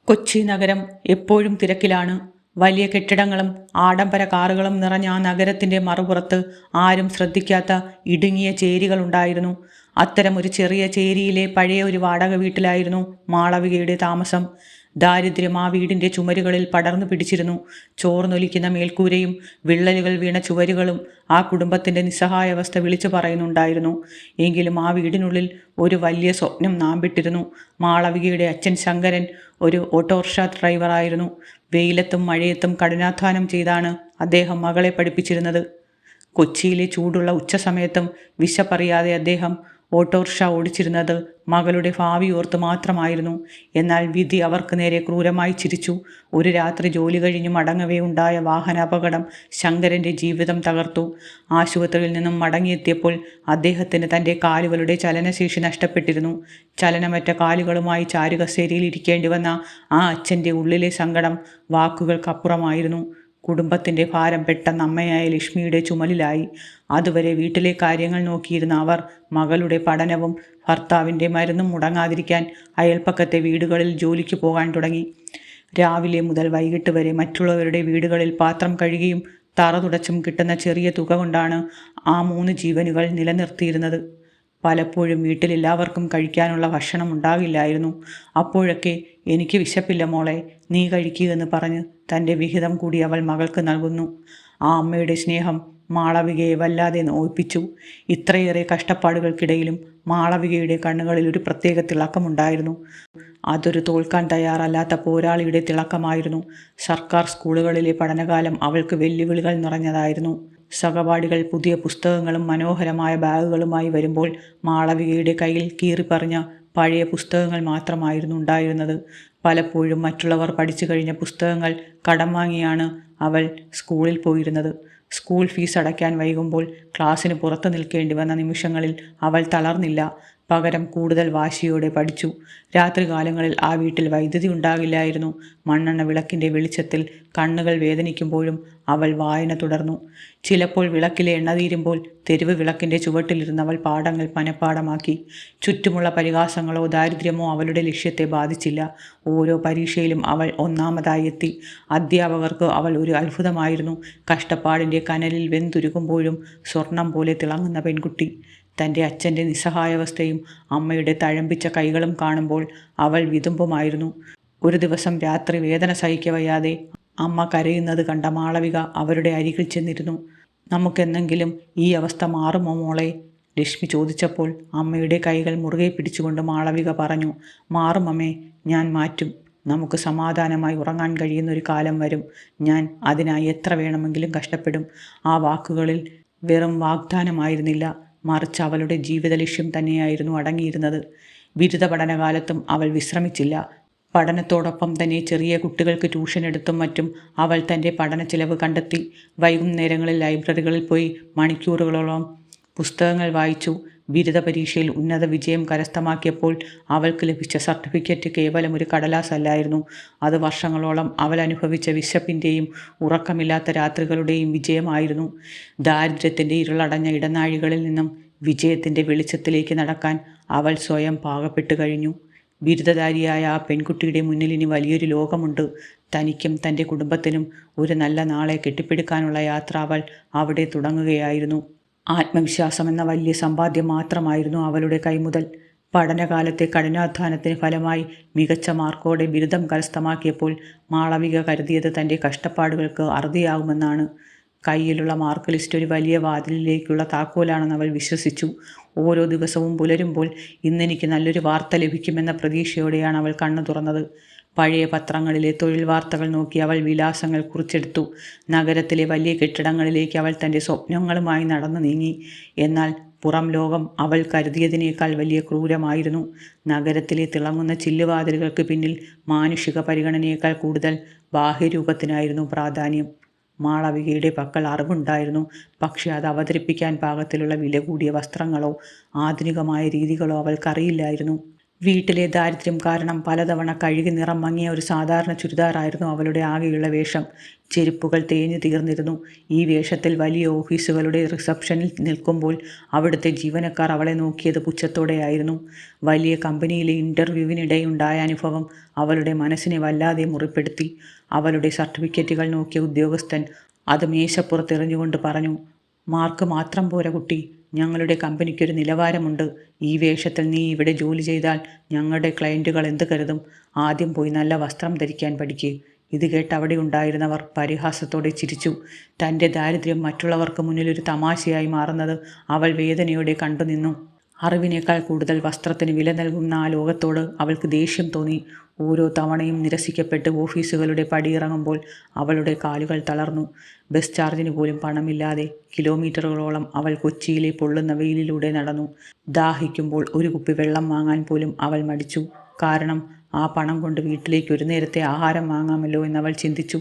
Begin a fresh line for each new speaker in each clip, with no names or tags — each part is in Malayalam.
കൊച്ചി നഗരം എപ്പോഴും തിരക്കിലാണ്. വലിയ കെട്ടിടങ്ങളും ആഡംബര കാറുകളും നിറഞ്ഞ ആ നഗരത്തിൻ്റെ മറുപുറത്ത് ആരും ശ്രദ്ധിക്കാത്ത ഇടുങ്ങിയ ചേരികളുണ്ടായിരുന്നു. അത്തരം ഒരു ചെറിയ ചേരിയിലെ പഴയ ഒരു വാടക വീട്ടിലായിരുന്നു മാളവികയുടെ താമസം. ദാരിദ്ര്യം ആ വീടിൻ്റെ ചുമരുകളിൽ പടർന്നു പിടിച്ചിരുന്നു. ചോർന്നൊലിക്കുന്ന മേൽക്കൂരയും വിള്ളലുകൾ വീണ ചുവരുകളും ആ കുടുംബത്തിൻ്റെ നിസ്സഹായാവസ്ഥ വിളിച്ചു പറയുന്നുണ്ടായിരുന്നു. എങ്കിലും ആ വീടിനുള്ളിൽ ഒരു വലിയ സ്വപ്നം നാമ്പിട്ടിരുന്നു. മാളവികയുടെ അച്ഛൻ ശങ്കരൻ ഒരു ഓട്ടോറിക്ഷ ഡ്രൈവറായിരുന്നു. വെയിലത്തും മഴയത്തും കഠിനാധ്വാനം ചെയ്താണ് അദ്ദേഹം മകളെ പഠിപ്പിച്ചിരുന്നത്. കൊച്ചിയിലെ ചൂടുള്ള ഉച്ചസമയത്തും വിശപ്പറിയാതെ അദ്ദേഹം ഓട്ടോറിക്ഷ ഓടിച്ചിരുന്നത് മകളുടെ ഭാവി ഓർത്ത് മാത്രമായിരുന്നു. എന്നാൽ വിധി അവർക്ക് നേരെ ക്രൂരമായി ചിരിച്ചു. ഒരു രാത്രി ജോലി കഴിഞ്ഞ് മടങ്ങവേ ഉണ്ടായ വാഹനാപകടം ശങ്കരൻ്റെ ജീവിതം തകർത്തു. ആശുപത്രിയിൽ നിന്നും മടങ്ങിയെത്തിയപ്പോൾ അദ്ദേഹത്തിന് തൻ്റെ കാലുകളുടെ ചലനശേഷി നഷ്ടപ്പെട്ടിരുന്നു. ചലനമറ്റ കാലുകളുമായി ചാരുകസേരയിൽ ഇരിക്കേണ്ടി വന്ന ആ അച്ഛൻ്റെ ഉള്ളിലെ സങ്കടം വാക്കുകൾക്കപ്പുറമായിരുന്നു. കുടുംബത്തിൻ്റെ ഭാരം പെട്ടെന്ന് അമ്മയായ ലക്ഷ്മിയുടെ ചുമലിലായി. അതുവരെ വീട്ടിലെ കാര്യങ്ങൾ നോക്കിയിരുന്ന അവർ മകളുടെ പഠനവും ഭർത്താവിൻ്റെ മരുന്നും മുടങ്ങാതിരിക്കാൻ അയൽപ്പക്കത്തെ വീടുകളിൽ ജോലിക്ക് പോകാൻ തുടങ്ങി. രാവിലെ മുതൽ വൈകിട്ട് വരെ മറ്റുള്ളവരുടെ വീടുകളിൽ പാത്രം കഴുകിയും തറ തുടച്ചും കിട്ടുന്ന ചെറിയ തുക കൊണ്ടാണ് ആ 3 ജീവനുകൾ നിലനിർത്തിയിരുന്നത്. പലപ്പോഴും വീട്ടിലെല്ലാവർക്കും കഴിക്കാനുള്ള ഭക്ഷണം ഉണ്ടാകില്ലായിരുന്നു. അപ്പോഴൊക്കെ എനിക്ക് വിശപ്പില്ല മോളെ, നീ കഴിക്കുക എന്ന് പറഞ്ഞ് തൻ്റെ വിഹിതം കൂടി അവൾ മകൾക്ക് നൽകുന്നു. ആ അമ്മയുടെ സ്നേഹം മാളവികയെ വല്ലാതെ നോവിപ്പിച്ചു. ഇത്രയേറെ കഷ്ടപ്പാടുകൾക്കിടയിലും മാളവികയുടെ കണ്ണുകളിൽ ഒരു പ്രത്യേക തിളക്കമുണ്ടായിരുന്നു. അതൊരു തോൽക്കാൻ തയ്യാറല്ലാത്ത പോരാളിയുടെ തിളക്കമായിരുന്നു. സർക്കാർ സ്കൂളുകളിലെ പഠനകാലം അവൾക്ക് വെല്ലുവിളികൾ നിറഞ്ഞതായിരുന്നു. സഹപാഠികൾ പുതിയ പുസ്തകങ്ങളും മനോഹരമായ ബാഗുകളുമായി വരുമ്പോൾ മാളവികയുടെ കയ്യിൽ കീറിപ്പറിഞ്ഞ പഴയ പുസ്തകങ്ങൾ മാത്രമായിരുന്നു ഉണ്ടായിരുന്നത്. പലപ്പോഴും മറ്റുള്ളവർ പഠിച്ചു കഴിഞ്ഞ പുസ്തകങ്ങൾ കടം വാങ്ങിയാണ് അവൾ സ്കൂളിൽ പോയിരുന്നത്. സ്കൂൾ ഫീസ് അടയ്ക്കാൻ വൈകുമ്പോൾ ക്ലാസ്സിന് പുറത്തു നിൽക്കേണ്ടി വന്ന നിമിഷങ്ങളിൽ അവൾ തളർന്നില്ല. പകരം കൂടുതൽ വാശിയോടെ പഠിച്ചു. രാത്രികാലങ്ങളിൽ ആ വീട്ടിൽ വൈദ്യുതി ഉണ്ടാകില്ലായിരുന്നു. മണ്ണെണ്ണ വിളക്കിൻ്റെ വെളിച്ചത്തിൽ കണ്ണുകൾ വേദനിക്കുമ്പോഴും അവൾ വായന തുടർന്നു. ചിലപ്പോൾ വിളക്കിലെ എണ്ണ തീരുമ്പോൾ തെരുവ് വിളക്കിൻ്റെ ചുവട്ടിലിരുന്ന് അവൾ പാഠങ്ങൾ മനഃപ്പാഠമാക്കി. ചുറ്റുമുള്ള പരിഹാസങ്ങളോ ദാരിദ്ര്യമോ അവളുടെ ലക്ഷ്യത്തെ ബാധിച്ചില്ല. ഓരോ പരീക്ഷയിലും അവൾ ഒന്നാമതായി എത്തി. അധ്യാപകർക്ക് അവൾ ഒരു അത്ഭുതമായിരുന്നു. കഷ്ടപ്പാടിൻ്റെ കനലിൽ വെന്തുരുകുമ്പോഴും സ്വർണം പോലെ തിളങ്ങുന്ന പെൺകുട്ടി. തൻ്റെ അച്ഛൻ്റെ നിസ്സഹായാവസ്ഥയും അമ്മയുടെ തഴമ്പിച്ച കൈകളും കാണുമ്പോൾ അവൾ വിതുമ്പുമായിരുന്നു. ഒരു ദിവസം രാത്രി വേദന സഹിക്കവയ്യാതെ അമ്മ കരയുന്നത് കണ്ട മാളവിക അവരുടെ അരികിൽ ചെന്നിരുന്നു. നമുക്കെന്നെങ്കിലും ഈ അവസ്ഥ മാറുമോ മോളെ? ലക്ഷ്മി ചോദിച്ചപ്പോൾ അമ്മയുടെ കൈകൾ മുറുകെ പിടിച്ചുകൊണ്ട് മാളവിക പറഞ്ഞു, മാറും അമ്മേ, ഞാൻ മാറ്റും. നമുക്ക് സമാധാനമായി ഉറങ്ങാൻ കഴിയുന്നൊരു കാലം വരും. ഞാൻ അതിനായി എത്ര വേണമെങ്കിലും കഷ്ടപ്പെടും. ആ വാക്കുകളിൽ വെറും വാഗ്ദാനമായിരുന്നില്ല, മറിച്ച് അവളുടെ ജീവിത ലക്ഷ്യം തന്നെയായിരുന്നു അടങ്ങിയിരുന്നത്. ബിരുദ പഠനകാലത്തും അവൾ വിശ്രമിച്ചില്ല. പഠനത്തോടൊപ്പം തന്നെ ചെറിയ കുട്ടികൾക്ക് ട്യൂഷൻ എടുത്തും മറ്റും അവൾ തൻ്റെ പഠന ചിലവ് കണ്ടെത്തി. വൈകുന്നേരങ്ങളിൽ ലൈബ്രറികളിൽ പോയി മണിക്കൂറുകളോളം പുസ്തകങ്ങൾ വായിച്ചു. ബിരുദ പരീക്ഷയിൽ ഉന്നത വിജയം കരസ്ഥമാക്കിയപ്പോൾ അവൾക്ക് ലഭിച്ച സർട്ടിഫിക്കറ്റ് കേവലം ഒരു കടലാസല്ലായിരുന്നു. അത് വർഷങ്ങളോളം അവൾ അനുഭവിച്ച വിശപ്പിൻ്റെയും ഉറക്കമില്ലാത്ത രാത്രികളുടെയും വിജയമായിരുന്നു. ദാരിദ്ര്യത്തിൻ്റെ ഇരുളടഞ്ഞ ഇടനാഴികളിൽ നിന്നും വിജയത്തിൻ്റെ വെളിച്ചത്തിലേക്ക് നടക്കാൻ അവൾ സ്വയം പാകപ്പെട്ടു കഴിഞ്ഞു. ബിരുദധാരിയായ ആ പെൺകുട്ടിയുടെ മുന്നിൽ ഇനി വലിയൊരു ലോകമുണ്ട്. തനിക്കും തൻ്റെ കുടുംബത്തിനും ഒരു നല്ല നാളെ കെട്ടിപ്പടുക്കാനുള്ള യാത്ര അവൾ അവിടെ തുടങ്ങുകയായിരുന്നു. ആത്മവിശ്വാസം എന്ന വലിയ സമ്പാദ്യം മാത്രമായിരുന്നു അവളുടെ കൈമുതൽ. പഠനകാലത്തെ കഠിനാധ്വാനത്തിന് ഫലമായി മികച്ച മാർക്കോടെ ബിരുദം കരസ്ഥമാക്കിയപ്പോൾ മാളവിക കരുതിയത് തൻ്റെ കഷ്ടപ്പാടുകൾക്ക് അറുതിയാകുമെന്നാണ്. കയ്യിലുള്ള മാർക്ക് ലിസ്റ്റ് ഒരു വലിയ വാതിലിലേക്കുള്ള താക്കോലാണെന്ന് അവൾ വിശ്വസിച്ചു. ഓരോ ദിവസവും പുലരുമ്പോൾ ഇന്നെനിക്ക് നല്ലൊരു വാർത്ത ലഭിക്കുമെന്ന പ്രതീക്ഷയോടെയാണ് അവൾ കണ്ണു തുറന്നത്. പഴയ പത്രങ്ങളിലെ തൊഴിൽ വാർത്തകൾ നോക്കി അവൾ വിലാസങ്ങൾ കുറിച്ചെടുത്തു. നഗരത്തിലെ വലിയ കെട്ടിടങ്ങളിലേക്ക് അവൾ തൻ്റെ സ്വപ്നങ്ങളുമായി നടന്നു നീങ്ങി. എന്നാൽ പുറം ലോകം അവൾ കരുതിയതിനേക്കാൾ വലിയ ക്രൂരമായിരുന്നു. നഗരത്തിലെ തിളങ്ങുന്ന ചില്ലുവാതിലുകൾക്ക് പിന്നിൽ മാനുഷിക പരിഗണനയേക്കാൾ കൂടുതൽ ബാഹ്യരൂപത്തിനായിരുന്നു പ്രാധാന്യം. മാളവികയുടെ പക്കൽ അറിവുണ്ടായിരുന്നു. പക്ഷേ അത് അവതരിപ്പിക്കാൻ പാകത്തിലുള്ള വില കൂടിയ വസ്ത്രങ്ങളോ ആധുനികമായ രീതികളോ അവൾക്കറിയില്ലായിരുന്നു. വീട്ടിലെ ദാരിദ്ര്യം കാരണം പലതവണ കഴുകി നിറം മങ്ങിയ ഒരു സാധാരണ ചുരിദാറായിരുന്നു അവളുടെ ആകെയുള്ള വേഷം. ചെരുപ്പുകൾ തേഞ്ഞു തീർന്നിരുന്നു. ഈ വേഷത്തിൽ വലിയ ഓഫീസുകളുടെ റിസപ്ഷനിൽ നിൽക്കുമ്പോൾ അവിടുത്തെ ജീവനക്കാർ അവളെ നോക്കിയത് പുച്ഛത്തോടെയായിരുന്നു. വലിയ കമ്പനിയിലെ ഇൻ്റർവ്യൂവിനിടെയുണ്ടായ അനുഭവം അവളുടെ മനസ്സിനെ വല്ലാതെ മുറിപ്പെടുത്തി. അവളുടെ സർട്ടിഫിക്കറ്റുകൾ നോക്കിയ ഉദ്യോഗസ്ഥൻ അത് മേശപ്പുറത്തെറിഞ്ഞുകൊണ്ട് പറഞ്ഞു, "മാർക്ക് മാത്രം പോരാ കുട്ടി, ഞങ്ങളുടെ കമ്പനിക്കൊരു നിലവാരമുണ്ട്. ഈ വേഷത്തിൽ നീ ഇവിടെ ജോലി ചെയ്താൽ ഞങ്ങളുടെ ക്ലയൻറ്റുകൾ എന്ത് കരുതും? ആദ്യം പോയി നല്ല വസ്ത്രം ധരിക്കാൻ പഠിക്ക്." ഇത് കേട്ട് അവിടെ ഉണ്ടായിരുന്നവർ പരിഹാസത്തോടെ ചിരിച്ചു. തൻ്റെ ദാരിദ്ര്യം മറ്റുള്ളവർക്ക് മുന്നിൽ ഒരു തമാശയായി മാറുന്നത് അവൾ വേദനയോടെ കണ്ടുനിന്നു. അറിവിനേക്കാൾ കൂടുതൽ വസ്ത്രത്തിന് വില നൽകുന്ന ആ ലോകത്തോട് അവൾക്ക് ദേഷ്യം തോന്നി. ഓരോ തവണയും നിരസിക്കപ്പെട്ട് ഓഫീസുകളുടെ പടിയിറങ്ങുമ്പോൾ അവളുടെ കാലുകൾ തളർന്നു. ബസ് ചാർജിന് പോലും പണമില്ലാതെ കിലോമീറ്ററുകളോളം അവൾ കൊച്ചിയിലെ പൊള്ളുന്ന വെയിലിലൂടെ നടന്നു. ദാഹിക്കുമ്പോൾ ഒരു കുപ്പി വെള്ളം വാങ്ങാൻ പോലും അവൾ മടിച്ചു. കാരണം ആ പണം കൊണ്ട് വീട്ടിലേക്ക് ഒരു നേരത്തെ ആഹാരം വാങ്ങാമല്ലോ എന്നവൾ ചിന്തിച്ചു.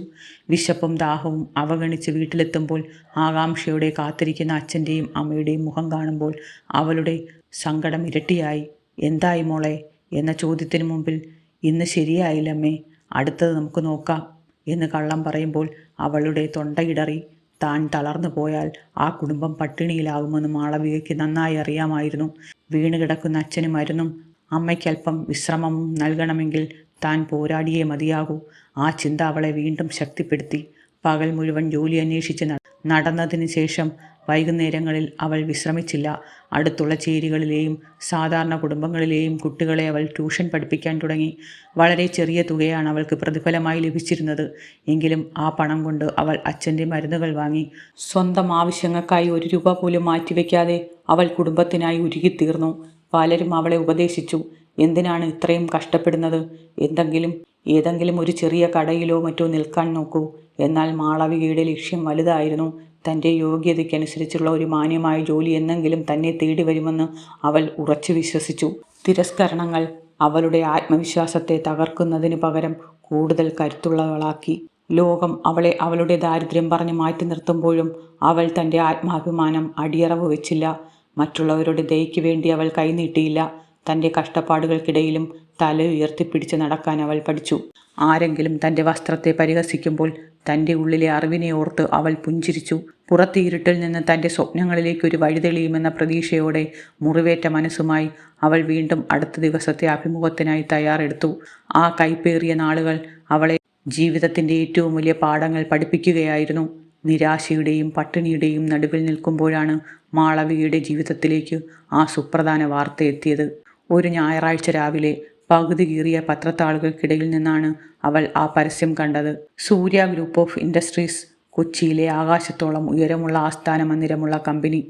വിശപ്പും ദാഹവും അവഗണിച്ച് വീട്ടിലെത്തുമ്പോൾ ആകാംക്ഷയോടെ കാത്തിരിക്കുന്ന അച്ഛൻ്റെയും അമ്മയുടെയും മുഖം കാണുമ്പോൾ അവളുടെ സങ്കടം ഇരട്ടിയായി. "എന്തായി മോളെ?" എന്ന ചോദ്യത്തിന് മുമ്പിൽ "ഇന്ന് ശരിയായില്ലമ്മേ, അടുത്തത് നമുക്ക് നോക്കാം" എന്ന് കള്ളം പറയുമ്പോൾ അവളുടെ തൊണ്ടയിടറി. താൻ തളർന്നു പോയാൽ ആ കുടുംബം പട്ടിണിയിലാകുമെന്ന് മാളവികയ്ക്ക് നന്നായി അറിയാമായിരുന്നു. വീണുകിടക്കുന്ന അച്ഛന് മരുന്നും അമ്മയ്ക്കല്പം വിശ്രമവും നൽകണമെങ്കിൽ താൻ പോരാടിയേ മതിയാകൂ. ആ ചിന്ത അവളെ വീണ്ടും ശക്തിപ്പെടുത്തി. പകൽ മുഴുവൻ ജോലി അന്വേഷിച്ച് നടന്നതിന് ശേഷം വൈകുന്നേരങ്ങളിൽ അവൾ വിശ്രമിച്ചില്ല. അടുത്തുള്ള ചേരികളിലെയും സാധാരണ കുടുംബങ്ങളിലെയും കുട്ടികളെ അവൾ ട്യൂഷൻ പഠിപ്പിക്കാൻ തുടങ്ങി. വളരെ ചെറിയ തുകയാണ് അവൾക്ക് പ്രതിഫലമായി ലഭിച്ചിരുന്നത്. എങ്കിലും ആ പണം കൊണ്ട് അവൾ അച്ഛൻ്റെ മരുന്നുകൾ വാങ്ങി. സ്വന്തം ആവശ്യങ്ങൾക്കായി 1 രൂപ പോലും മാറ്റിവെക്കാതെ അവൾ കുടുംബത്തിനായി ഉരുകിത്തീർന്നു. പലരും അവളെ ഉപദേശിച്ചു, "എന്തിനാണ് ഇത്രയും കഷ്ടപ്പെടുന്നത്? ഏതെങ്കിലും ഒരു ചെറിയ കടയിലോ മറ്റോ നിൽക്കാൻ നോക്കൂ." എന്നാൽ മാളവികയുടെ ലക്ഷ്യം വലുതായിരുന്നു. തൻ്റെ യോഗ്യതയ്ക്കനുസരിച്ചുള്ള ഒരു മാന്യമായ ജോലി എന്നെങ്കിലും തന്നെ തേടി വരുമെന്ന് അവൾ ഉറച്ചു വിശ്വസിച്ചു. തിരസ്കരണങ്ങൾ അവളുടെ ആത്മവിശ്വാസത്തെ തകർക്കുന്നതിന് പകരം കൂടുതൽ കരുത്തുള്ളവളാക്കി. ലോകം അവളെ അവളുടെ ദാരിദ്ര്യം പറഞ്ഞ് മാറ്റി നിർത്തുമ്പോഴും അവൾ തൻ്റെ ആത്മാഭിമാനം അടിയറവ് വെച്ചില്ല. മറ്റുള്ളവരുടെ ദയയ്ക്ക് വേണ്ടി അവൾ കൈനീട്ടിയില്ല. തൻ്റെ കഷ്ടപ്പാടുകൾക്കിടയിലും തല ഉയർത്തിപ്പിടിച്ച് നടക്കാൻ അവൾ പഠിച്ചു. ആരെങ്കിലും തൻ്റെ വസ്ത്രത്തെ പരിഹസിക്കുമ്പോൾ തൻ്റെ ഉള്ളിലെ അറിവിനെ ഓർത്ത് അവൾ പുഞ്ചിരിച്ചു. പുറത്തെ ഇരുട്ടിൽ നിന്ന് തൻ്റെ സ്വപ്നങ്ങളിലേക്ക് ഒരു വഴി തെളിയുമെന്ന പ്രതീക്ഷയോടെ മുറിവേറ്റ മനസ്സുമായി അവൾ വീണ്ടും അടുത്ത ദിവസത്തെ അഭിമുഖത്തിനായി തയ്യാറെടുത്തു. ആ കൈപ്പേറിയ നാളുകൾ അവളെ ജീവിതത്തിൻ്റെ ഏറ്റവും വലിയ പാഠങ്ങൾ പഠിപ്പിക്കുകയായിരുന്നു. നിരാശയുടെയും പട്ടിണിയുടെയും നടുവിൽ നിൽക്കുമ്പോഴാണ് മാളവികയുടെ ജീവിതത്തിലേക്ക് ആ സുപ്രധാന വാർത്ത എത്തിയത്. ഒരു ഞായറാഴ്ച രാവിലെ പകുതി കീറിയ പത്രത്താളുകൾക്കിടയിൽ നിന്നാണ് അവൾ ആ പരസ്യം കണ്ടത്. സൂര്യ ഗ്രൂപ്പ് ഓഫ് ഇൻഡസ്ട്രീസ്, കൊച്ചിയിലെ ആകാശത്തോളം ഉയരമുള്ള ആസ്ഥാന മന്ദിരമുള്ള കമ്പനി.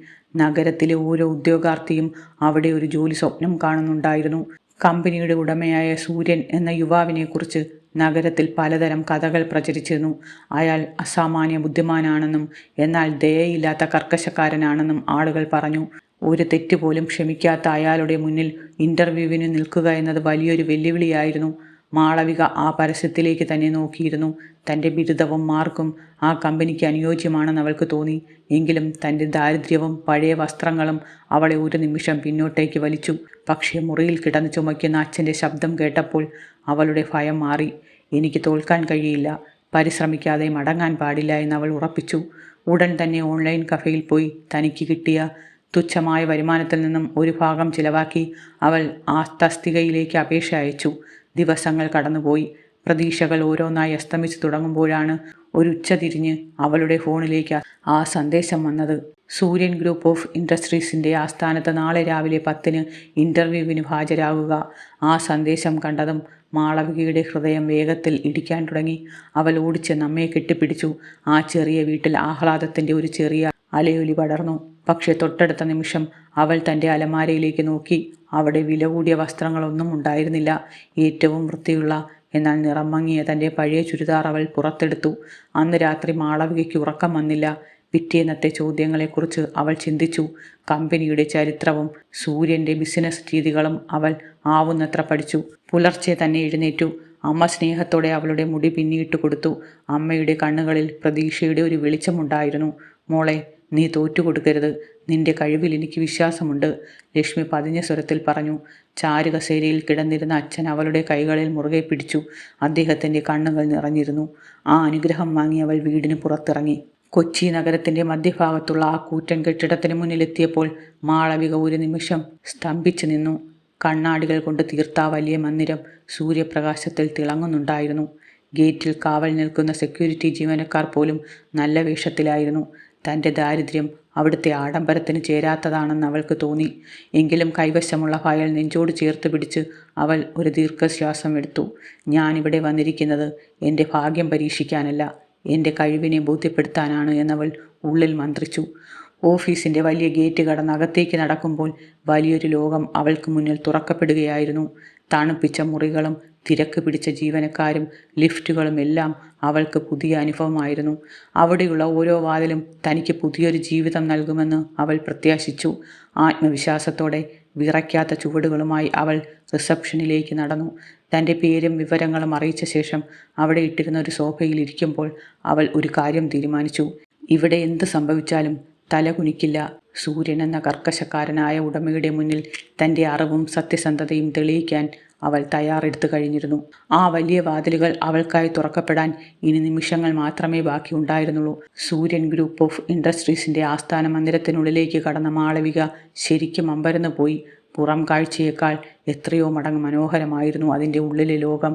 നഗരത്തിലെ ഓരോ ഉദ്യോഗാർത്ഥിയും അവിടെ ഒരു ജോലി സ്വപ്നം കാണുന്നുണ്ടായിരുന്നു. കമ്പനിയുടെ ഉടമയായ സൂര്യൻ എന്ന യുവാവിനെക്കുറിച്ച് നഗരത്തിൽ പലതരം കഥകൾ പ്രചരിച്ചിരുന്നു. അയാൾ അസാമാന്യ ബുദ്ധിമാനാണെന്നും എന്നാൽ ദയയില്ലാത്ത കർക്കശക്കാരനാണെന്നും ആളുകൾ പറഞ്ഞു. ഒരു തെറ്റ് പോലും ക്ഷമിക്കാത്ത അയാളുടെ മുന്നിൽ ഇൻ്റർവ്യൂവിന് നിൽക്കുക എന്നത് വലിയൊരു വെല്ലുവിളിയായിരുന്നു. മാളവിക ആ പരസ്യത്തിലേക്ക് തന്നെ നോക്കിയിരുന്നു. തൻ്റെ ബിരുദവും മാർക്കും ആ കമ്പനിക്ക് അനുയോജ്യമാണെന്ന് അവൾക്ക് തോന്നി. എങ്കിലും തൻ്റെ ദാരിദ്ര്യവും പഴയ വസ്ത്രങ്ങളും അവളെ ഒരു നിമിഷം പിന്നോട്ടേക്ക് വലിച്ചു. പക്ഷേ മുറിയിൽ കിടന്ന് ചുമയ്ക്കുന്ന അച്ഛൻ്റെ ശബ്ദം കേട്ടപ്പോൾ അവളുടെ ഭയം മാറി. "എനിക്ക് തോൽക്കാൻ കഴിയില്ല, പരിശ്രമിക്കാതെ മടങ്ങാൻ പാടില്ല" എന്നവൾ ഉറപ്പിച്ചു. ഉടൻ തന്നെ ഓൺലൈൻ കഫേയിൽ പോയി തനിക്ക് കിട്ടിയ തുച്ഛമായ വരുമാനത്തിൽ നിന്നും ഒരു ഭാഗം ചിലവാക്കി അവൾ ആ തസ്തികയിലേക്ക് അപേക്ഷ അയച്ചു. ദിവസങ്ങൾ കടന്നുപോയി. പ്രതീക്ഷകൾ ഓരോന്നായി അസ്തമിച്ചു തുടങ്ങുമ്പോഴാണ് ഒരു ഉച്ചതിരിഞ്ഞ് അവളുടെ ഫോണിലേക്ക് ആ സന്ദേശം വന്നത്. സൂര്യൻ ഗ്രൂപ്പ് ഓഫ് ഇൻഡസ്ട്രീസിൻ്റെ ആസ്ഥാനത്ത് നാളെ രാവിലെ 10-ന് ഇൻ്റർവ്യൂവിന് ഹാജരാകുക. ആ സന്ദേശം കണ്ടതും മാളവികയുടെ ഹൃദയം വേഗത്തിൽ ഇടിക്കാൻ തുടങ്ങി. അവൾ ഓടിച്ചെന്ന് അമ്മയെ കെട്ടിപ്പിടിച്ചു. ആ ചെറിയ വീട്ടിൽ ആഹ്ലാദത്തിൻ്റെ ഒരു ചെറിയ അലയൊലി പടർന്നു. പക്ഷേ തൊട്ടടുത്ത നിമിഷം അവൾ തൻ്റെ അലമാരയിലേക്ക് നോക്കി. അവിടെ വില കൂടിയ വസ്ത്രങ്ങളൊന്നും ഉണ്ടായിരുന്നില്ല. ഏറ്റവും വൃത്തിയുള്ള എന്നാൽ നിറം മങ്ങിയ തൻ്റെ പഴയ ചുരിദാർ അവൾ പുറത്തെടുത്തു. അന്ന് രാത്രി മാളവികയ്ക്ക് ഉറക്കം വന്നില്ല. പിറ്റേന്നത്തെ ചോദ്യങ്ങളെക്കുറിച്ച് അവൾ ചിന്തിച്ചു. കമ്പനിയുടെ ചരിത്രവും സൂര്യൻ്റെ ബിസിനസ് രീതികളും അവൾ ആവുന്നത്ര പഠിച്ചു. പുലർച്ചെ തന്നെ എഴുന്നേറ്റു. അമ്മ സ്നേഹത്തോടെ അവളുടെ മുടി പിന്നിയിട്ട് കൊടുത്തു. അമ്മയുടെ കണ്ണുകളിൽ പ്രതീക്ഷയുടെ ഒരു വെളിച്ചമുണ്ടായിരുന്നു. "മോളെ, നീ തോറ്റുകൊടുക്കരുത്. നിന്റെ കഴിവിൽ എനിക്ക് വിശ്വാസമുണ്ട്," ലക്ഷ്മി പതിഞ്ഞ സ്വരത്തിൽ പറഞ്ഞു. ചാരുകസേരയിൽ കിടന്നിരുന്ന അച്ഛൻ അവളുടെ കൈകളിൽ മുറുകെ പിടിച്ചു. അദ്ദേഹത്തിൻ്റെ കണ്ണുകൾ നിറഞ്ഞിരുന്നു. ആ അനുഗ്രഹം വാങ്ങി അവൾ വീടിന് പുറത്തിറങ്ങി. കൊച്ചി നഗരത്തിൻ്റെ മധ്യഭാഗത്തുള്ള ആ കൂറ്റൻ കെട്ടിടത്തിന് മുന്നിലെത്തിയപ്പോൾ മാളവിക ഒരു നിമിഷം സ്തംഭിച്ചു നിന്നു. കണ്ണാടികൾ കൊണ്ട് തീർത്ത ആ വലിയ മന്ദിരം സൂര്യപ്രകാശത്തിൽ തിളങ്ങുന്നുണ്ടായിരുന്നു. ഗേറ്റിൽ കാവൽ നിൽക്കുന്ന സെക്യൂരിറ്റി ജീവനക്കാർ പോലും നല്ല വേഷത്തിലായിരുന്നു. തൻ്റെ ദാരിദ്ര്യം അവിടുത്തെ ആഡംബരത്തിന് ചേരാത്തതാണെന്ന് അവൾക്ക് തോന്നി. എങ്കിലും കൈവശമുള്ള ഫയൽ നെഞ്ചോട് ചേർത്ത് പിടിച്ച് അവൾ ഒരു ദീർഘശ്വാസം എടുത്തു. ഞാനിവിടെ വന്നിരിക്കുന്നത് എൻ്റെ ഭാഗ്യം പരീക്ഷിക്കാനല്ല, എൻ്റെ കഴിവിനെ ബോധ്യപ്പെടുത്താനാണ് എന്നവൾ ഉള്ളിൽ മന്ത്രിച്ചു. ഓഫീസിൻ്റെ വലിയ ഗേറ്റ് കടന്ന് അകത്തേക്ക് നടക്കുമ്പോൾ വലിയൊരു ലോകം അവൾക്ക് മുന്നിൽ തുറക്കപ്പെടുകയായിരുന്നു. തണുപ്പിച്ച മുറികളും തിരക്ക് പിടിച്ച ജീവനക്കാരും ലിഫ്റ്റുകളും എല്ലാം അവൾക്ക് പുതിയ അനുഭവമായിരുന്നു. അവിടെയുള്ള ഓരോ വാതിലും തനിക്ക് പുതിയൊരു ജീവിതം നൽകുമെന്ന് അവൾ പ്രത്യാശിച്ചു. ആത്മവിശ്വാസത്തോടെ വിറയ്ക്കാത്ത ചുവടുകളുമായി അവൾ റിസപ്ഷനിലേക്ക് നടന്നു. തൻ്റെ പേരും വിവരങ്ങളും അറിയിച്ച ശേഷം അവിടെ ഇട്ടിരുന്ന ഒരു സോഫയിൽ ഇരിക്കുമ്പോൾ അവൾ ഒരു കാര്യം തീരുമാനിച്ചു. ഇവിടെ എന്ത് സംഭവിച്ചാലും തല കുനിക്കില്ല. സൂര്യൻ എന്ന കർക്കശക്കാരനായ ഉടമയുടെ മുന്നിൽ തൻ്റെ അറിവും സത്യസന്ധതയും തെളിയിക്കാൻ അവൾ തയ്യാറെടുത്തു കഴിഞ്ഞിരുന്നു. ആ വലിയ വാതിലുകൾ അവൾക്കായി തുറക്കപ്പെടാൻ ഇനി നിമിഷങ്ങൾ മാത്രമേ ബാക്കിയുണ്ടായിരുന്നുള്ളൂ. സൂര്യൻ ഗ്രൂപ്പ് ഓഫ് ഇൻഡസ്ട്രീസിൻ്റെ ആസ്ഥാന മന്ദിരത്തിനുള്ളിലേക്ക് കടന്ന മാളവിക ശരിക്കും അമ്പരന്ന് പോയി. പുറം കാഴ്ചയേക്കാൾ എത്രയോ മടങ്ങ് മനോഹരമായിരുന്നു അതിൻ്റെ ഉള്ളിലെ ലോകം.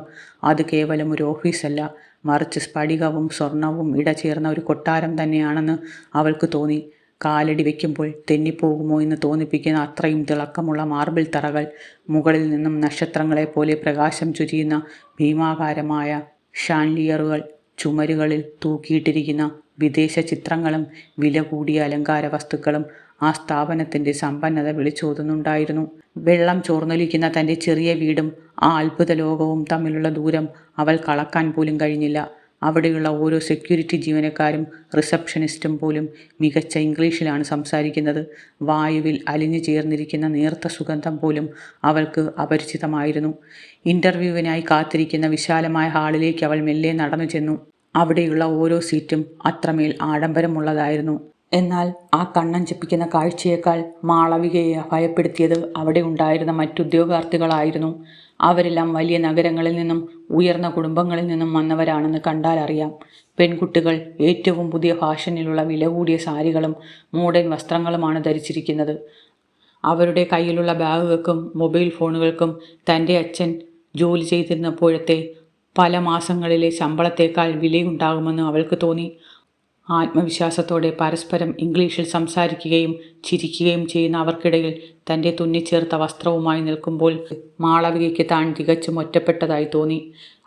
അത് കേവലം ഒരു ഓഫീസല്ല, മറിച്ച് സ്ഫടികവും സ്വർണവും ഇടചേർന്ന ഒരു കൊട്ടാരം തന്നെയാണെന്ന് അവൾക്ക് തോന്നി. കാലടി വയ്ക്കുമ്പോൾ തെന്നിപ്പോകുമോ എന്ന് തോന്നിപ്പിക്കുന്ന അത്രയും തിളക്കമുള്ള മാർബിൾ തറകൾ, മുകളിൽ നിന്നും നക്ഷത്രങ്ങളെപ്പോലെ പ്രകാശം ചൊരിയുന്ന ഭീമാകാരമായ ഷാൻലിയറുകൾ, ചുമരുകളിൽ തൂക്കിയിട്ടിരിക്കുന്ന വിദേശ ചിത്രങ്ങളും വില കൂടിയ അലങ്കാര വസ്തുക്കളും ആ സ്ഥാപനത്തിൻ്റെ സമ്പന്നത വിളിച്ചോതുന്നുണ്ടായിരുന്നു. വെള്ളം ചോർന്നൊലിക്കുന്ന തൻ്റെ ചെറിയ വീടും ആ അത്ഭുത ലോകവും തമ്മിലുള്ള ദൂരം അവൾ അളക്കാൻ പോലും കഴിഞ്ഞില്ല. അവിടെയുള്ള ഓരോ സെക്യൂരിറ്റി ജീവനക്കാരും റിസപ്ഷനിസ്റ്റും പോലും മികച്ച ഇംഗ്ലീഷിലാണ് സംസാരിക്കുന്നത്. വായുവിൽ അലിഞ്ഞു ചേർന്നിരിക്കുന്ന നേർത്ത സുഗന്ധം പോലും അവൾക്ക് അപരിചിതമായിരുന്നു. ഇൻ്റർവ്യൂവിനായി കാത്തിരിക്കുന്ന വിശാലമായ ഹാളിലേക്ക് അവൾ മെല്ലെ നടന്നു ചെന്നു. അവിടെയുള്ള ഓരോ സീറ്റും അത്രമേൽ ആഡംബരമുള്ളതായിരുന്നു. എന്നാൽ ആ കണ്ണഞ്ചിപ്പിക്കുന്ന കാഴ്ചയേക്കാൾ മാളവികയെ ഭയപ്പെടുത്തിയത് അവിടെ ഉണ്ടായിരുന്ന മറ്റുദ്യോഗാർത്ഥികളായിരുന്നു. അവരെല്ലാം വലിയ നഗരങ്ങളിൽ നിന്നും ഉയർന്ന കുടുംബങ്ങളിൽ നിന്നും വന്നവരാണെന്ന് കണ്ടാൽ അറിയാം. പെൺകുട്ടികൾ ഏറ്റവും പുതിയ ഫാഷനിലുള്ള വില കൂടിയ സാരികളും മോഡേൺ വസ്ത്രങ്ങളുമാണ് ധരിച്ചിരിക്കുന്നത്. അവരുടെ കയ്യിലുള്ള ബാഗുകൾക്കും മൊബൈൽ ഫോണുകൾക്കും തൻ്റെ അച്ഛൻ ജോലി ചെയ്തിരുന്നപ്പോഴത്തെ പല മാസങ്ങളിലെ ശമ്പളത്തേക്കാൾ വിലയുണ്ടാകുമെന്ന് അവൾക്ക് തോന്നി. ആത്മവിശ്വാസത്തോടെ പരസ്പരം ഇംഗ്ലീഷിൽ സംസാരിക്കുകയും ചിരിക്കുകയും ചെയ്യുന്ന അവർക്കിടയിൽ തൻ്റെ തുന്നിച്ചേർത്ത വസ്ത്രവുമായി നിൽക്കുമ്പോൾ മാളവികയ്ക്ക് താൻ തികച്ചും ഒറ്റപ്പെട്ടതായി തോന്നി.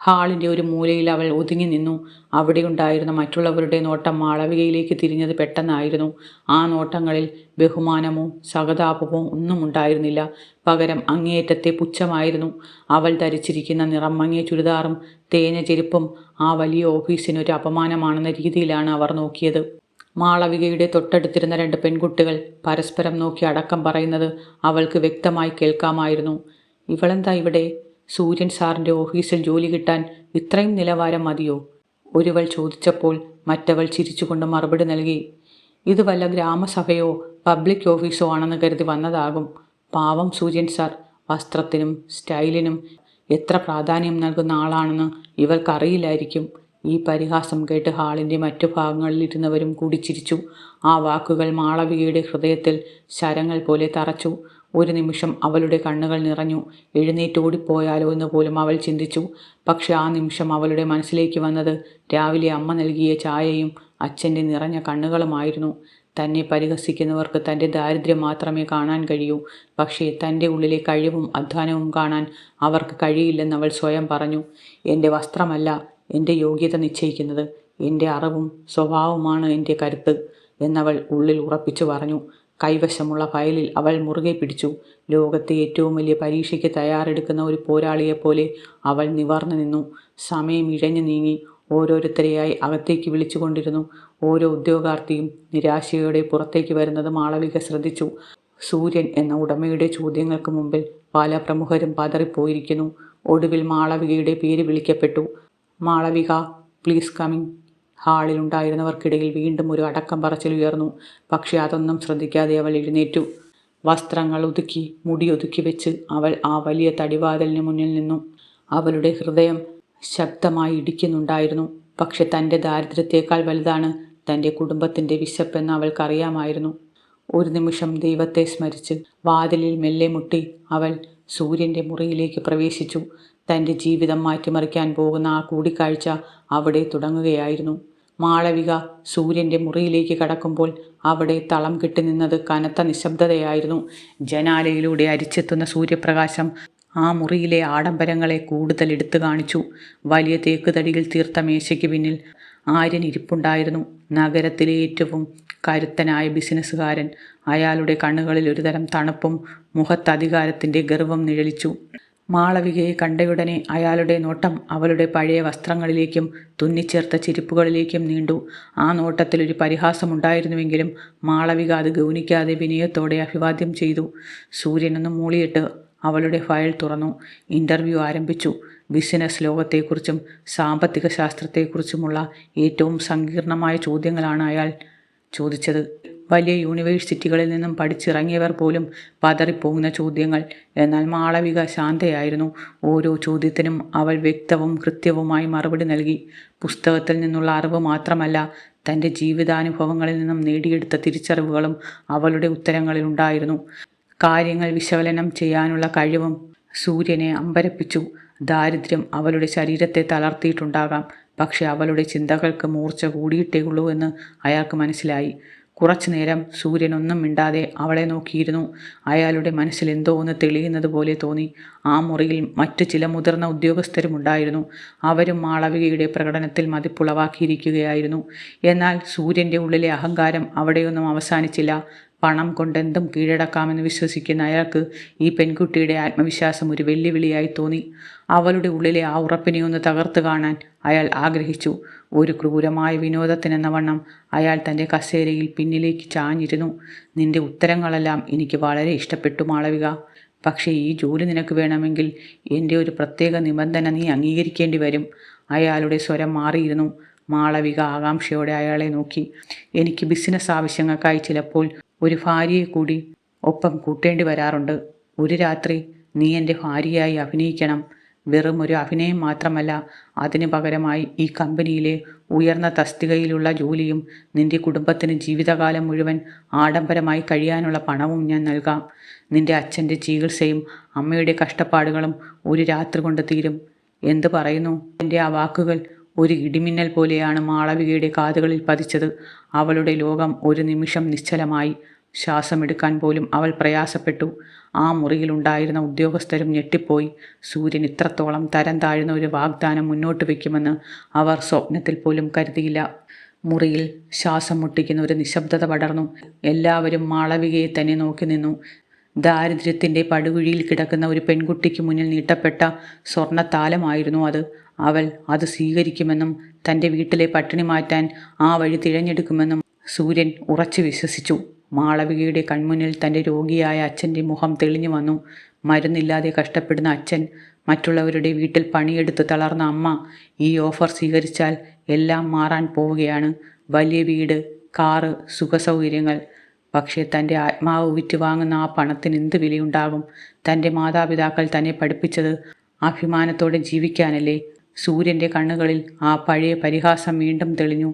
ഹാളിൻ്റെ ഒരു മൂലയിൽ അവൾ ഒതുങ്ങി നിന്നു. അവിടെയുണ്ടായിരുന്ന മറ്റുള്ളവരുടെ നോട്ടം മാളവികയിലേക്ക് തിരിഞ്ഞത് പെട്ടെന്നായിരുന്നു. ആ നോട്ടങ്ങളിൽ ബഹുമാനമോ സഹതാപമോ ഒന്നും ഉണ്ടായിരുന്നില്ല. പകരം അങ്ങേയറ്റത്തെ പുച്ഛമായിരുന്നു. അവൾ ധരിച്ചിരിക്കുന്ന നിറം മങ്ങിയ ചുരിദാറും തേഞ്ഞ ചെരുപ്പും ആ വലിയ ഓഫീസിനൊരു അപമാനമാണെന്ന രീതിയിലാണ് അവർ നോക്കിയത്. മാളവികയുടെ തൊട്ടടുത്തിരുന്ന രണ്ട് പെൺകുട്ടികൾ പരസ്പരം നോക്കി അടക്കം പറയുന്നത് അവൾക്ക് വ്യക്തമായി കേൾക്കാമായിരുന്നു. ഇവളെന്താ ഇവിടെ? സൂര്യൻ സാറിൻ്റെ ഓഫീസിൽ ജോലി കിട്ടാൻ ഇത്രയും നിലവാരം മതിയോ? ഒരുവൾ ചോദിച്ചപ്പോൾ മറ്റവൾ ചിരിച്ചുകൊണ്ട് മറുപടി നൽകി. ഇത് വല്ല ഗ്രാമസഭയോ പബ്ലിക് ഓഫീസോ ആണെന്ന് കരുതി വന്നതാകും. പാവം സൂര്യൻ സാർ വസ്ത്രത്തിനും സ്റ്റൈലിനും എത്ര പ്രാധാന്യം നൽകുന്ന ആളാണെന്ന് ഇവർക്കറിയില്ലായിരിക്കും. ഈ പരിഹാസം കേട്ട് ഹാളിൻ്റെ മറ്റു ഭാഗങ്ങളിലിരുന്നവരും കൂടി ചിരിച്ചു. ആ വാക്കുകൾ മാളവികയുടെ ഹൃദയത്തിൽ ശരങ്ങൾ പോലെ തറച്ചു. ഒരു നിമിഷം അവളുടെ കണ്ണുകൾ നിറഞ്ഞു. എഴുന്നേറ്റോടിപ്പോയാലോ എന്ന് പോലും അവൾ ചിന്തിച്ചു. പക്ഷെ ആ നിമിഷം അവളുടെ മനസ്സിലേക്ക് വന്നത് രാവിലെ അമ്മ നൽകിയ ചായയും അച്ഛൻ്റെ നിറഞ്ഞ കണ്ണുകളുമായിരുന്നു. തന്നെ പരിഹസിക്കുന്നവർക്ക് തൻ്റെ ദാരിദ്ര്യം മാത്രമേ കാണാൻ കഴിയൂ. പക്ഷേ തൻ്റെ ഉള്ളിലെ കഴിവും അധ്വാനവും കാണാൻ അവർക്ക് കഴിയില്ലെന്നവൾ സ്വയം പറഞ്ഞു. എൻ്റെ വസ്ത്രമല്ല എൻ്റെ യോഗ്യത നിശ്ചയിക്കുന്നത്, എൻ്റെ അറിവും സ്വഭാവവുമാണ് എൻ്റെ കരുത്ത് എന്നവൾ ഉള്ളിൽ ഉറപ്പിച്ചു പറഞ്ഞു. കൈവശമുള്ള ഫയലിൽ അവൾ മുറുകെ പിടിച്ചു. ലോകത്തെ ഏറ്റവും വലിയ പരീക്ഷയ്ക്ക് തയ്യാറെടുക്കുന്ന ഒരു പോരാളിയെപ്പോലെ അവൾ നിവർന്നു നിന്നു. സമയം ഇഴഞ്ഞു നീങ്ങി. ഓരോരുത്തരെയായി അകത്തേക്ക് വിളിച്ചുകൊണ്ടിരുന്നു. ഓരോ ഉദ്യോഗാർത്ഥിയും നിരാശയോടെ പുറത്തേക്ക് വരുന്നത് മാളവിക ശ്രദ്ധിച്ചു. സൂര്യൻ എന്ന ഉടമയുടെ ചോദ്യങ്ങൾക്ക് മുമ്പിൽ പല പ്രമുഖരും പതറിപ്പോയിരിക്കുന്നു. ഒടുവിൽ മാളവികയുടെ പേര് വിളിക്കപ്പെട്ടു. Malavika, please coming. ഹാളിലുണ്ടായിരുന്നവർക്കിടയിൽ വീണ്ടും ഒരു അടക്കം പറച്ചിൽ ഉയർന്നു. പക്ഷെ അതൊന്നും ശ്രദ്ധിക്കാതെ അവൾ എഴുന്നേറ്റു. വസ്ത്രങ്ങൾ ഒതുക്കി മുടിയൊതുക്കി വെച്ച് അവൾ ആ വലിയ തടിവാതിലിന് മുന്നിൽ നിന്നു. അവളുടെ ഹൃദയം ശക്തമായി ഇടിക്കുന്നുണ്ടായിരുന്നു. പക്ഷെ തൻ്റെ ദാരിദ്ര്യത്തേക്കാൾ വലുതാണ് തൻ്റെ കുടുംബത്തിൻ്റെ വിശപ്പെന്ന് അവൾക്കറിയാമായിരുന്നു. ഒരു നിമിഷം ദൈവത്തെ സ്മരിച്ച് വാതിലിൽ മെല്ലെ മുട്ടി അവൾ സൂര്യൻ്റെ മുറിയിലേക്ക് പ്രവേശിച്ചു. തൻ്റെ ജീവിതം മാറ്റിമറിക്കാൻ പോകുന്ന ആ കൂടിക്കാഴ്ച അവിടെ തുടങ്ങുകയായിരുന്നു. മാളവിക സൂര്യൻ്റെ മുറിയിലേക്ക് കടക്കുമ്പോൾ അവിടെ തളം കെട്ടി നിന്നത് കനത്ത നിശബ്ദതയായിരുന്നു. ജനാലയിലൂടെ അരിച്ചെത്തുന്ന സൂര്യപ്രകാശം ആ മുറിയിലെ ആഡംബരങ്ങളെ കൂടുതൽ എടുത്തു കാണിച്ചു. വലിയ തേക്കുതടിയിൽ തീർത്ത മേശയ്ക്ക് പിന്നിൽ ആര്യൻ ഇരിപ്പുണ്ടായിരുന്നു. നഗരത്തിലെ ഏറ്റവും കരുത്തനായ ബിസിനസ്സുകാരൻ. അയാളുടെ കണ്ണുകളിൽ ഒരുതരം തണുപ്പും മുഖത്ത് അധികാരത്തിൻ്റെ ഗർവം നിഴലിച്ചു. മാളവികയെ കണ്ടയുടനെ അയാളുടെ നോട്ടം അവളുടെ പഴയ വസ്ത്രങ്ങളിലേക്കും തുന്നിച്ചേർത്ത ചെരുപ്പുകളിലേക്കും നീണ്ടു. ആ നോട്ടത്തിൽ ഒരു പരിഹാസമുണ്ടായിരുന്നുവെങ്കിലും മാളവിക അത് ഗൗനിക്കാതെ വിനയത്തോടെ അഭിവാദ്യം ചെയ്തു. സൂര്യനൊന്ന് മൂളിയിട്ട് അവളുടെ ഫയൽ തുറന്നു. ഇൻ്റർവ്യൂ ആരംഭിച്ചു. ബിസിനസ് ലോകത്തെക്കുറിച്ചും സാമ്പത്തിക ശാസ്ത്രത്തെക്കുറിച്ചുമുള്ള ഏറ്റവും സങ്കീർണമായ ചോദ്യങ്ങളാണ് അയാൾ ചോദിച്ചത്. വലിയ യൂണിവേഴ്സിറ്റികളിൽ നിന്നും പഠിച്ചിറങ്ങിയവർ പോലും പതറിപ്പോകുന്ന ചോദ്യങ്ങൾ. എന്നാൽ മാളവിക ശാന്തയായിരുന്നു. ഓരോ ചോദ്യത്തിനും അവൾ വ്യക്തവും കൃത്യവുമായി മറുപടി നൽകി. പുസ്തകത്തിൽ നിന്നുള്ള അറിവ് മാത്രമല്ല, തൻ്റെ ജീവിതാനുഭവങ്ങളിൽ നിന്നും നേടിയെടുത്ത തിരിച്ചറിവുകളും അവളുടെ ഉത്തരങ്ങളിൽ ഉണ്ടായിരുന്നു. കാര്യങ്ങൾ വിശകലനം ചെയ്യാനുള്ള കഴിവും സൂര്യനെ അമ്പരപ്പിച്ചു. ദാരിദ്ര്യം അവളുടെ ശരീരത്തെ തളർത്തിയിട്ടുണ്ടാകാം, പക്ഷെ അവളുടെ ചിന്തകൾക്ക് മൂർച്ച കൂടിയിട്ടേ ഉള്ളൂ എന്ന് അയാൾക്ക് മനസ്സിലായി. കുറച്ചു നേരം സൂര്യൻ ഒന്നും മിണ്ടാതെ അവളെ നോക്കിയിരുന്നു. അയാളുടെ മനസ്സിൽ എന്തോ ഒന്ന് തെളിയുന്നത് പോലെ തോന്നി. ആ മുറിയിൽ മറ്റു ചില മുതിർന്ന ഉദ്യോഗസ്ഥരുമുണ്ടായിരുന്നു. അവരും മാളവികയുടെ പ്രകടനത്തിൽ മതിപ്പുളവാക്കിയിരിക്കുകയായിരുന്നു. എന്നാൽ സൂര്യൻ്റെ ഉള്ളിലെ അഹങ്കാരം അവിടെയൊന്നും അവസാനിച്ചില്ല. പണം കൊണ്ടെന്തും കീഴടക്കാമെന്ന് വിശ്വസിക്കുന്ന അയാൾക്ക് ഈ പെൺകുട്ടിയുടെ ആത്മവിശ്വാസം ഒരു വെല്ലുവിളിയായി തോന്നി. അവളുടെ ഉള്ളിലെ ആ ഉറപ്പിനെ ഒന്ന് തകർത്ത് കാണാൻ അയാൾ ആഗ്രഹിച്ചു. ഒരു ക്രൂരമായ വിനോദത്തിനെന്ന വണ്ണം അയാൾ തൻ്റെ കസേരയിൽ പിന്നിലേക്ക് ചാഞ്ഞിരുന്നു. നിന്റെ ഉത്തരങ്ങളെല്ലാം എനിക്ക് വളരെ ഇഷ്ടപ്പെട്ടു മാളവിക. പക്ഷേ ഈ ജോലി നിനക്ക് വേണമെങ്കിൽ എൻ്റെ ഒരു പ്രത്യേക നിബന്ധന നീ അംഗീകരിക്കേണ്ടി വരും. അയാളുടെ സ്വരം മാറിയിരുന്നു. മാളവിക ആകാംക്ഷയോടെ അയാളെ നോക്കി. എനിക്ക് ബിസിനസ് ആവശ്യങ്ങൾക്കായി ചിലപ്പോൾ ഒരു ഭാര്യയെ കൂടി ഒപ്പം കൂട്ടേണ്ടി വരാറുണ്ട്. ഒരു രാത്രി നീ എൻ്റെ ഭാര്യയായി അഭിനയിക്കണം. വെറും ഒരു അഭിനയം മാത്രമല്ല, അതിന് പകരമായി ഈ കമ്പനിയിലെ ഉയർന്ന തസ്തികയിലുള്ള ജോലിയും നിന്റെ കുടുംബത്തിന് ജീവിതകാലം മുഴുവൻ ആഡംബരമായി കഴിയാനുള്ള പണവും ഞാൻ നൽകാം. നിന്റെ അച്ഛൻ്റെ ചികിത്സയും അമ്മയുടെ കഷ്ടപ്പാടുകളും ഒരു രാത്രി കൊണ്ട് തീരും. എന്തു പറയുന്നു? എൻ്റെ ആ വാക്കുകൾ ഒരു ഇടിമിന്നൽ പോലെയാണ് മാളവികയുടെ കാതുകളിൽ പതിച്ചത്. അവളുടെ ലോകം ഒരു നിമിഷം നിശ്ചലമായി. ശ്വാസമെടുക്കാൻ പോലും അവൾ പ്രയാസപ്പെട്ടു. ആ മുറിയിലുണ്ടായിരുന്ന ഉദ്യോഗസ്ഥരും ഞെട്ടിപ്പോയി. സൂര്യൻ ഇത്രത്തോളം തരം താഴ്ന്ന ഒരു വാഗ്ദാനം മുന്നോട്ട് വയ്ക്കുമെന്ന് അവർ സ്വപ്നത്തിൽ പോലും കരുതിയില്ല. മുറിയിൽ ശ്വാസം മുട്ടിക്കുന്ന ഒരു നിശബ്ദത പടർന്നു. എല്ലാവരും മാളവികയെ തന്നെ നോക്കി നിന്നു. ദാരിദ്ര്യത്തിൻ്റെ പടുകുഴിയിൽ കിടക്കുന്ന ഒരു പെൺകുട്ടിക്ക് മുന്നിൽ നീട്ടപ്പെട്ട സ്വർണ്ണത്താലമായിരുന്നു അത്. അവൾ അത് സ്വീകരിക്കുമെന്നും തൻ്റെ വീട്ടിലെ പട്ടിണി മാറ്റാൻ ആ വഴി തിരഞ്ഞെടുക്കുമെന്നും സൂര്യൻ ഉറച്ചു വിശ്വസിച്ചു. മാളവികയുടെ കൺമുന്നിൽ തൻ്റെ രോഗിയായ അച്ഛൻ്റെ മുഖം തെളിഞ്ഞു വന്നു. മരുന്നില്ലാതെ കഷ്ടപ്പെടുന്ന അച്ഛൻ, മറ്റുള്ളവരുടെ വീട്ടിൽ പണിയെടുത്ത് തളർന്ന അമ്മ. ഈ ഓഫർ സ്വീകരിച്ചാൽ എല്ലാം മാറാൻ പോവുകയാണ്. വലിയ വീട്, കാറ്, സുഖസൗകര്യങ്ങൾ. പക്ഷേ തൻ്റെ ആത്മാവ് വിറ്റ് വാങ്ങുന്ന ആ പണത്തിന് എന്ത് വിലയുണ്ടാകും? തൻ്റെ മാതാപിതാക്കൾ തന്നെ പഠിപ്പിച്ചത് അഭിമാനത്തോടെ ജീവിക്കാനല്ലേ? സൂര്യൻ്റെ കണ്ണുകളിൽ ആ പഴയ പരിഹാസം വീണ്ടും തെളിഞ്ഞു.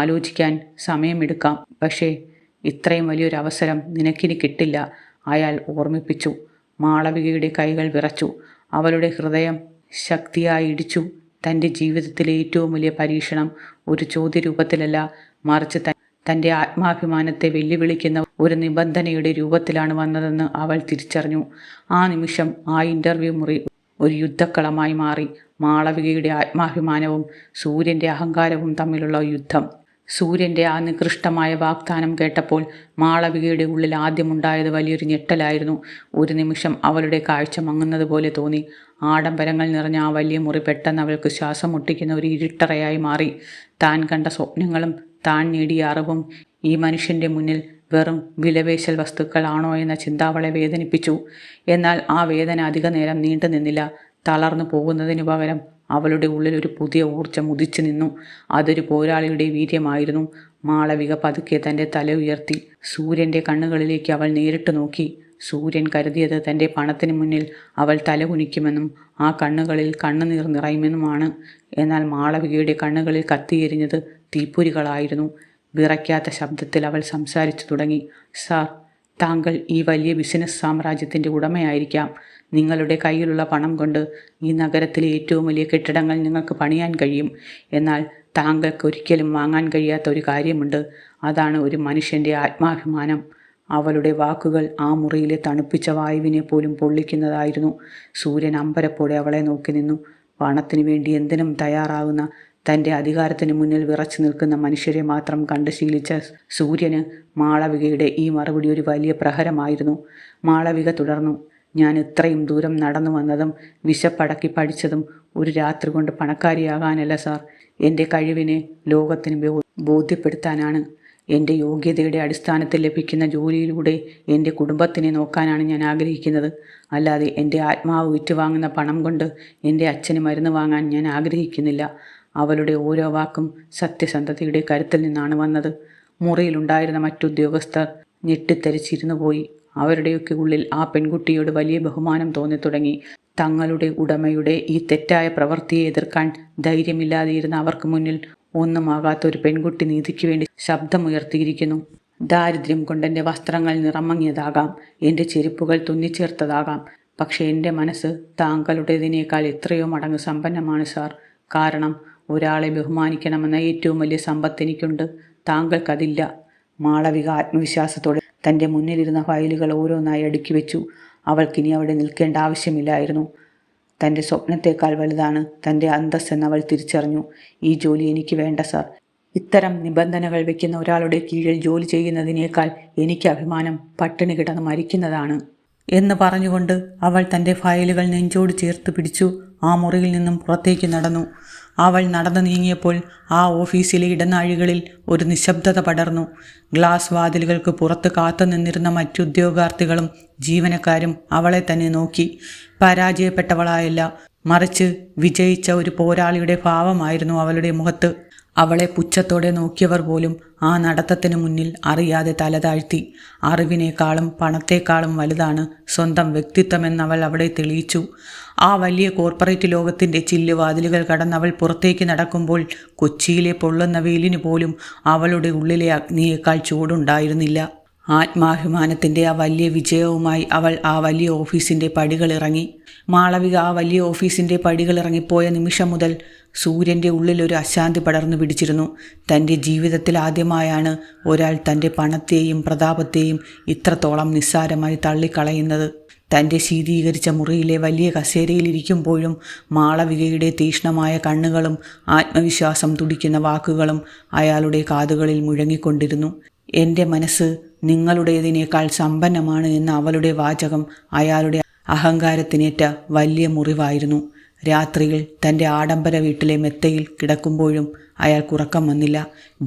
ആലോചിക്കാൻ സമയമെടുക്കാം, പക്ഷേ ഇത്രയും വലിയൊരു അവസരം നിനക്കിനി കിട്ടില്ല, അയാൾ ഓർമ്മിപ്പിച്ചു. മാളവികയുടെ കൈകൾ വിറച്ചു. അവളുടെ ഹൃദയം ശക്തിയായി ഇടിച്ചു. തൻ്റെ ജീവിതത്തിലെ ഏറ്റവും വലിയ പരീക്ഷണം ഒരു ചോദ്യരൂപത്തിലല്ല, മറിച്ച് തൻ്റെ ആത്മാഭിമാനത്തെ വെല്ലുവിളിക്കുന്ന ഒരു നിബന്ധനയുടെ രൂപത്തിലാണ് വന്നതെന്ന് അവൾ തിരിച്ചറിഞ്ഞു. ആ നിമിഷം ആ ഇൻ്റർവ്യൂ മുറി ഒരു യുദ്ധക്കളമായി മാറി. മാളവികയുടെ ആത്മാഭിമാനവും സൂര്യൻ്റെ അഹങ്കാരവും തമ്മിലുള്ള യുദ്ധം. സൂര്യൻ്റെ ആ നികൃഷ്ടമായ വാഗ്ദാനം കേട്ടപ്പോൾ മാളവികയുടെ ഉള്ളിൽ ആദ്യമുണ്ടായത് വലിയൊരു ഞെട്ടലായിരുന്നു. ഒരു നിമിഷം അവളുടെ കാഴ്ച മങ്ങുന്നത് പോലെ തോന്നി. ആഡംബരങ്ങൾ നിറഞ്ഞ ആ വലിയ മുറി പെട്ടെന്ന് അവൾക്ക് ശ്വാസം മുട്ടിക്കുന്ന ഒരു ഇരുട്ടറയായി മാറി. താൻ കണ്ട സ്വപ്നങ്ങളും താൻ നേടിയ അറിവും ഈ മനുഷ്യൻ്റെ മുന്നിൽ വെറും വിലപേശൽ വസ്തുക്കളാണോ എന്ന ചിന്ത അവളെ വേദനിപ്പിച്ചു. എന്നാൽ ആ വേദന അധിക നേരം നീണ്ടു നിന്നില്ല. തളർന്നു പോകുന്നതിനു പകരം അവളുടെ ഉള്ളിൽ ഒരു പുതിയ ഊർജ്ജം ഉദിച്ചു നിന്നു. അതൊരു പോരാളിയുടെ വീര്യമായിരുന്നു. മാളവിക പതുക്കെ തൻ്റെ തല ഉയർത്തി. സൂര്യൻ്റെ കണ്ണുകളിലേക്ക് അവൾ നേരിട്ട് നോക്കി. സൂര്യൻ കരുതിയത് തൻ്റെ പണത്തിന് മുന്നിൽ അവൾ തലകുനിക്കുമെന്നും ആ കണ്ണുകളിൽ കണ്ണുനീർ നിറയുമെന്നുമാണ്. എന്നാൽ മാളവികയുടെ കണ്ണുകളിൽ കത്തിയെരിഞ്ഞത് തീപ്പൊരികളായിരുന്നു. വിറയ്ക്കാത്ത ശബ്ദത്തിൽ അവൾ സംസാരിച്ചു തുടങ്ങി. സാർ, താങ്കൾ ഈ വലിയ ബിസിനസ് സാമ്രാജ്യത്തിൻ്റെ ഉടമയായിരിക്കാം. നിങ്ങളുടെ കയ്യിലുള്ള പണം കൊണ്ട് ഈ നഗരത്തിലെ ഏറ്റവും വലിയ കെട്ടിടങ്ങൾ നിങ്ങൾക്ക് പണിയാൻ കഴിയും. എന്നാൽ താങ്കൾക്ക് ഒരിക്കലും വാങ്ങാൻ കഴിയാത്ത ഒരു കാര്യമുണ്ട്. അതാണ് ഒരു മനുഷ്യൻ്റെ ആത്മാഭിമാനം. അവളുടെ വാക്കുകൾ ആ മുറിയിലെ തണുപ്പിച്ച വായുവിനെ പോലും പൊള്ളിക്കുന്നതായിരുന്നു. സൂര്യൻ അമ്പരപ്പോടെ അവളെ നോക്കി നിന്നു. പണത്തിനു വേണ്ടി എന്തിനും തയ്യാറാകുന്ന, തൻ്റെ അധികാരത്തിന് മുന്നിൽ വിറച്ചു നിൽക്കുന്ന മനുഷ്യരെ മാത്രം കണ്ട് ശീലിച്ച സൂര്യന് മാളവികയുടെ ഈ മറുപടി ഒരു വലിയ പ്രഹരമായിരുന്നു. മാളവിക തുടർന്നു. ഞാൻ ഇത്രയും ദൂരം നടന്നു വന്നതും വിശപ്പടക്കി പഠിച്ചതും ഒരു രാത്രി കൊണ്ട് പണക്കാരിയാകാനല്ല സാർ. എൻ്റെ കഴിവിനെ ലോകത്തിന് ബോധ്യപ്പെടുത്താനാണ്. എൻ്റെ യോഗ്യതയുടെ അടിസ്ഥാനത്തിൽ ലഭിക്കുന്ന ജോലിയിലൂടെ എൻ്റെ കുടുംബത്തിനെ നോക്കാനാണ് ഞാൻ ആഗ്രഹിക്കുന്നത്. അല്ലാതെ എൻ്റെ ആത്മാവ് വിറ്റുവാങ്ങുന്ന പണം കൊണ്ട് എൻ്റെ അച്ഛന് മരുന്ന് വാങ്ങാൻ ഞാൻ ആഗ്രഹിക്കുന്നില്ല. അവളുടെ ഓരോ വാക്കും സത്യസന്ധതയുടെ കരുത്തിൽ നിന്നാണ് വന്നത്. മുറിയിലുണ്ടായിരുന്ന മറ്റുദ്യോഗസ്ഥർ ഞെട്ടിത്തെറിച്ചിരുന്നു പോയി. അവരുടെയൊക്കെ ഉള്ളിൽ ആ പെൺകുട്ടിയോട് വലിയ ബഹുമാനം തോന്നിത്തുടങ്ങി. തങ്ങളുടെ ഉടമയുടെ ഈ തെറ്റായ പ്രവൃത്തിയെ എതിർക്കാൻ ധൈര്യമില്ലാതെയിരുന്ന അവർക്ക് മുന്നിൽ ഒന്നുമാകാത്ത ഒരു പെൺകുട്ടി നീതിക്ക് വേണ്ടി ശബ്ദമുയർത്തിയിരിക്കുന്നു. ദാരിദ്ര്യം കൊണ്ട് എൻ്റെ വസ്ത്രങ്ങൾ നിറമങ്ങിയതാകാം, എൻ്റെ ചെരുപ്പുകൾ തുന്നിച്ചേർത്തതാകാം. പക്ഷേ എൻ്റെ മനസ്സ് താങ്കളുടേതിനേക്കാൾ എത്രയോ മടങ്ങ് സമ്പന്നമാണ് സാർ. കാരണം ഒരാളെ ബഹുമാനിക്കണമെന്ന ഏറ്റവും വലിയ സമ്പത്ത് എനിക്കുണ്ട്. താങ്കൾക്കതില്ല. മാളവിക ആത്മവിശ്വാസത്തോടെ തൻ്റെ മുന്നിലിരുന്ന ഫയലുകൾ ഓരോന്നായി അടുക്കി വെച്ചു. അവൾക്കിനി അവിടെ നിൽക്കേണ്ട ആവശ്യമില്ലായിരുന്നു. തൻ്റെ സ്വപ്നത്തേക്കാൾ വലുതാണ് തൻ്റെ അന്തസ്സെന്ന് അവൾ തിരിച്ചറിഞ്ഞു. ഈ ജോലി എനിക്ക് വേണ്ട സാർ. ഇത്തരം നിബന്ധനകൾ വയ്ക്കുന്ന ഒരാളുടെ കീഴിൽ ജോലി ചെയ്യുന്നതിനേക്കാൾ എനിക്ക് അഭിമാനം പട്ടിണി കിടന്ന് മരിക്കുന്നതാണ് എന്ന് പറഞ്ഞുകൊണ്ട് അവൾ തൻ്റെ ഫയലുകൾ നെഞ്ചോട് ചേർത്ത് പിടിച്ചു ആ മുറിയിൽ നിന്നും പുറത്തേക്ക് നടന്നു. അവൾ നടന്നു നീങ്ങിയപ്പോൾ ആ ഓഫീസിലെ ഇടനാഴികളിൽ ഒരു നിശബ്ദത പടർന്നു. ഗ്ലാസ് വാതിലുകൾക്ക് പുറത്ത് കാത്തു നിന്നിരുന്ന മറ്റുദ്യോഗാർത്ഥികളും ജീവനക്കാരും അവളെ തന്നെ നോക്കി. പരാജയപ്പെട്ടവളായല്ല, മറിച്ച് വിജയിച്ച ഒരു പോരാളിയുടെ ഭാവമായിരുന്നു അവളുടെ മുഖത്ത്. അവളെ പുച്ഛത്തോടെ നോക്കിയവർ പോലും ആ നടത്തത്തിന് മുന്നിൽ അറിയാതെ തല താഴ്ത്തി. അറിവിനേക്കാളും പണത്തെക്കാളും വലുതാണ് സ്വന്തം വ്യക്തിത്വമെന്നവൾ അവിടെ തെളിയിച്ചു. ആ വലിയ കോർപ്പറേറ്റ് ലോകത്തിൻ്റെ ചില്ലുവാതിലുകൾ കടന്നവൾ പുറത്തേക്ക് നടക്കുമ്പോൾ കൊച്ചിയിലെ പൊള്ളുന്ന വെയിലിന് പോലും അവളുടെ ഉള്ളിലെ അഗ്നിയേക്കാൾ ചൂടുണ്ടായിരുന്നില്ല. ആത്മാഭിമാനത്തിൻ്റെ ആ വലിയ വിജയവുമായി അവൾ ആ വലിയ ഓഫീസിൻ്റെ പടികളിറങ്ങി. മാളവിക ആ വലിയ ഓഫീസിൻ്റെ പടികളിറങ്ങിപ്പോയ നിമിഷം മുതൽ സൂര്യൻ്റെ ഉള്ളിൽ ഒരു അശാന്തി പടർന്നു പിടിച്ചിരുന്നു. തൻ്റെ ജീവിതത്തിൽ ആദ്യമായാണ് ഒരാൾ തൻ്റെ പണത്തെയും പ്രതാപത്തെയും ഇത്രത്തോളം നിസ്സാരമായി തള്ളിക്കളയുന്നത്. തൻ്റെ ശീതീകരിച്ച മുറിയിലെ വലിയ കസേരയിലിരിക്കുമ്പോഴും മാളവികയുടെ തീക്ഷ്ണമായ കണ്ണുകളും ആത്മവിശ്വാസം തുടിക്കുന്ന വാക്കുകളും അയാളുടെ കാതുകളിൽ മുഴങ്ങിക്കൊണ്ടിരുന്നു. എൻ്റെ മനസ്സ് നിങ്ങളുടേതിനേക്കാൾ സമ്പന്നമാണ് എന്ന അവളുടെ വാചകം അയാളുടെ അഹങ്കാരത്തിനേറ്റ വലിയ മുറിവായിരുന്നു. രാത്രിയിൽ തൻ്റെ ആഡംബര വീട്ടിലെ മെത്തയിൽ കിടക്കുമ്പോഴും അയാൾക്കുറക്കം വന്നില്ല.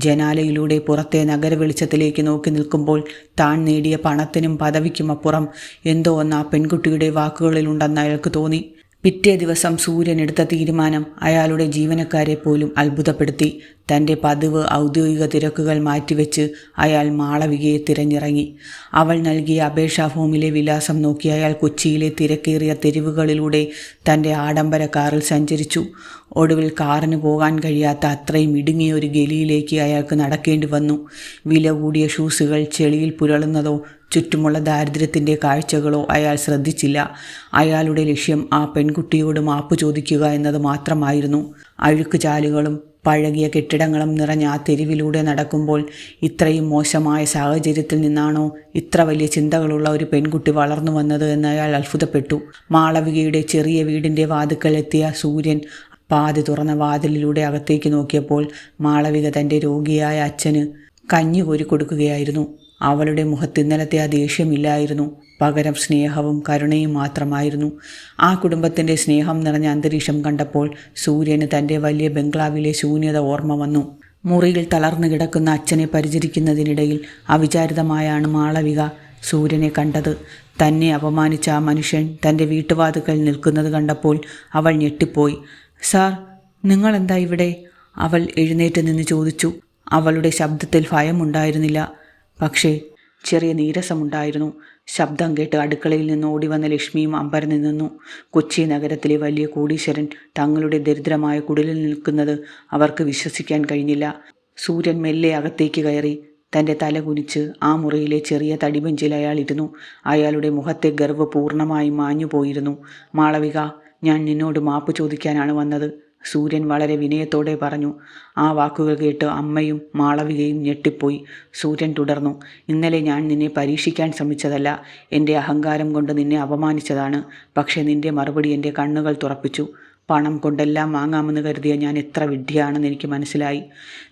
ജനാലയിലൂടെ പുറത്തെ നഗര വെളിച്ചത്തിലേക്ക് നോക്കി നിൽക്കുമ്പോൾ താൻ നേടിയ പണത്തിനും പദവിക്കുമപ്പുറം എന്തോ ഒന്ന് ആ പെൺകുട്ടിയുടെ വാക്കുകളിലുണ്ടെന്ന് അയാൾക്ക് തോന്നി. പിറ്റേ ദിവസം സൂര്യൻ എടുത്ത തീരുമാനം അയാളുടെ ജീവനക്കാരെ പോലും അത്ഭുതപ്പെടുത്തി. തൻ്റെ പതിവ് ഔദ്യോഗിക തിരക്കുകൾ മാറ്റിവെച്ച് അയാൾ മാളവികയെ തിരഞ്ഞിറങ്ങി. അവൾ നൽകിയ അപേക്ഷാ ഫോമിലെ വിലാസം നോക്കി അയാൾ കൊച്ചിയിലെ തിരക്കേറിയ തെരുവുകളിലൂടെ തൻ്റെ ആഡംബര കാറിൽ സഞ്ചരിച്ചു. ഒടുവിൽ കാറിന് പോകാൻ കഴിയാത്ത അത്രയും ഇടുങ്ങിയ ഒരു ഗലിയിലേക്ക് അയാൾക്ക് നടക്കേണ്ടി വന്നു. വില കൂടിയ ഷൂസുകൾ ചെളിയിൽ പുരളുന്നതോ ചുറ്റുമുള്ള ദാരിദ്ര്യത്തിൻ്റെ കാഴ്ചകളോ അയാൾ ശ്രദ്ധിച്ചില്ല. അയാളുടെ ലക്ഷ്യം ആ പെൺകുട്ടിയോട് മാപ്പ് ചോദിക്കുക എന്നത് മാത്രമായിരുന്നു. അഴുക്കുചാലുകളും പഴകിയ കെട്ടിടങ്ങളും നിറഞ്ഞ ആ തെരുവിലൂടെ നടക്കുമ്പോൾ ഇത്രയും മോശമായ സാഹചര്യത്തിൽ നിന്നാണോ ഇത്ര വലിയ ചിന്തകളുള്ള ഒരു പെൺകുട്ടി വളർന്നു വന്നത് എന്ന് അയാൾ അത്ഭുതപ്പെട്ടു. മാളവികയുടെ ചെറിയ വീടിൻ്റെ വാതിൽക്കൽ എത്തിയ സൂര്യൻ പാതി തുറന്ന വാതിലിലൂടെ അകത്തേക്ക് നോക്കിയപ്പോൾ മാളവിക തൻ്റെ രോഗിയായ അച്ഛന് കഞ്ഞി കോരി കൊടുക്കുകയായിരുന്നു. അവളുടെ മുഖത്ത് ഇന്നലത്തെ ആ ദേഷ്യമില്ലായിരുന്നു, പകരം സ്നേഹവും കരുണയും മാത്രമായിരുന്നു. ആ കുടുംബത്തിൻ്റെ സ്നേഹം നിറഞ്ഞ അന്തരീക്ഷം കണ്ടപ്പോൾ സൂര്യന് തൻ്റെ വലിയ ബംഗ്ലാവിലെ ശൂന്യത ഓർമ്മ വന്നു. മുറിയിൽ തളർന്നു കിടക്കുന്ന അച്ഛനെ പരിചരിക്കുന്നതിനിടയിൽ അവിചാരിതമായാണ് മാളവിക സൂര്യനെ കണ്ടത്. തന്നെ അപമാനിച്ച ആ മനുഷ്യൻ തൻ്റെ വീട്ടുവാതുക്കൽ നിൽക്കുന്നത് കണ്ടപ്പോൾ അവൾ ഞെട്ടിപ്പോയി. സാർ, നിങ്ങളെന്താ ഇവിടെ? അവൾ എഴുന്നേറ്റ് നിന്ന് ചോദിച്ചു. അവളുടെ ശബ്ദത്തിൽ ഭയമുണ്ടായിരുന്നില്ല, പക്ഷേ ചെറിയ നീരസമുണ്ടായിരുന്നു. ശബ്ദം കേട്ട് അടുക്കളയിൽ നിന്ന് ഓടിവന്ന ലക്ഷ്മിയും അമ്പരന്ന് നിന്നു. കൊച്ചി നഗരത്തിലെ വലിയ കോടീശ്വരൻ തങ്ങളുടെ ദരിദ്രമായ കുടിലിൽ നിൽക്കുന്നത് അവർക്ക് വിശ്വസിക്കാൻ കഴിഞ്ഞില്ല. സൂര്യൻ മെല്ലെ അകത്തേക്ക് കയറി. തൻ്റെ തല കുനിച്ച് ആ മുറിയിലെ ചെറിയ തടിബെഞ്ചിൽ അയാൾ ഇരുന്നു. അയാളുടെ മുഖത്തെ ഗർവ് പൂർണ്ണമായും മാഞ്ഞുപോയിരുന്നു. മാളവിക, ഞാൻ നിന്നോട് മാപ്പ് ചോദിക്കാനാണ് വന്നത്, സൂര്യൻ വളരെ വിനയത്തോടെ പറഞ്ഞു. ആ വാക്കുകൾ കേട്ട് അമ്മയും മാളവികയും ഞെട്ടിപ്പോയി. സൂര്യൻ തുടർന്നു. ഇന്നലെ ഞാൻ നിന്നെ പരീക്ഷിക്കാൻ ശ്രമിച്ചതല്ല, എൻ്റെ അഹങ്കാരം കൊണ്ട് നിന്നെ അപമാനിച്ചതാണ്. പക്ഷേ നിൻ്റെ മറുപടി എൻ്റെ കണ്ണുകൾ തുറപ്പിച്ചു. പണം കൊണ്ടെല്ലാം വാങ്ങാമെന്ന് കരുതിയ ഞാൻ എത്ര വിഡ്ഢിയാണെന്ന് എനിക്ക് മനസ്സിലായി.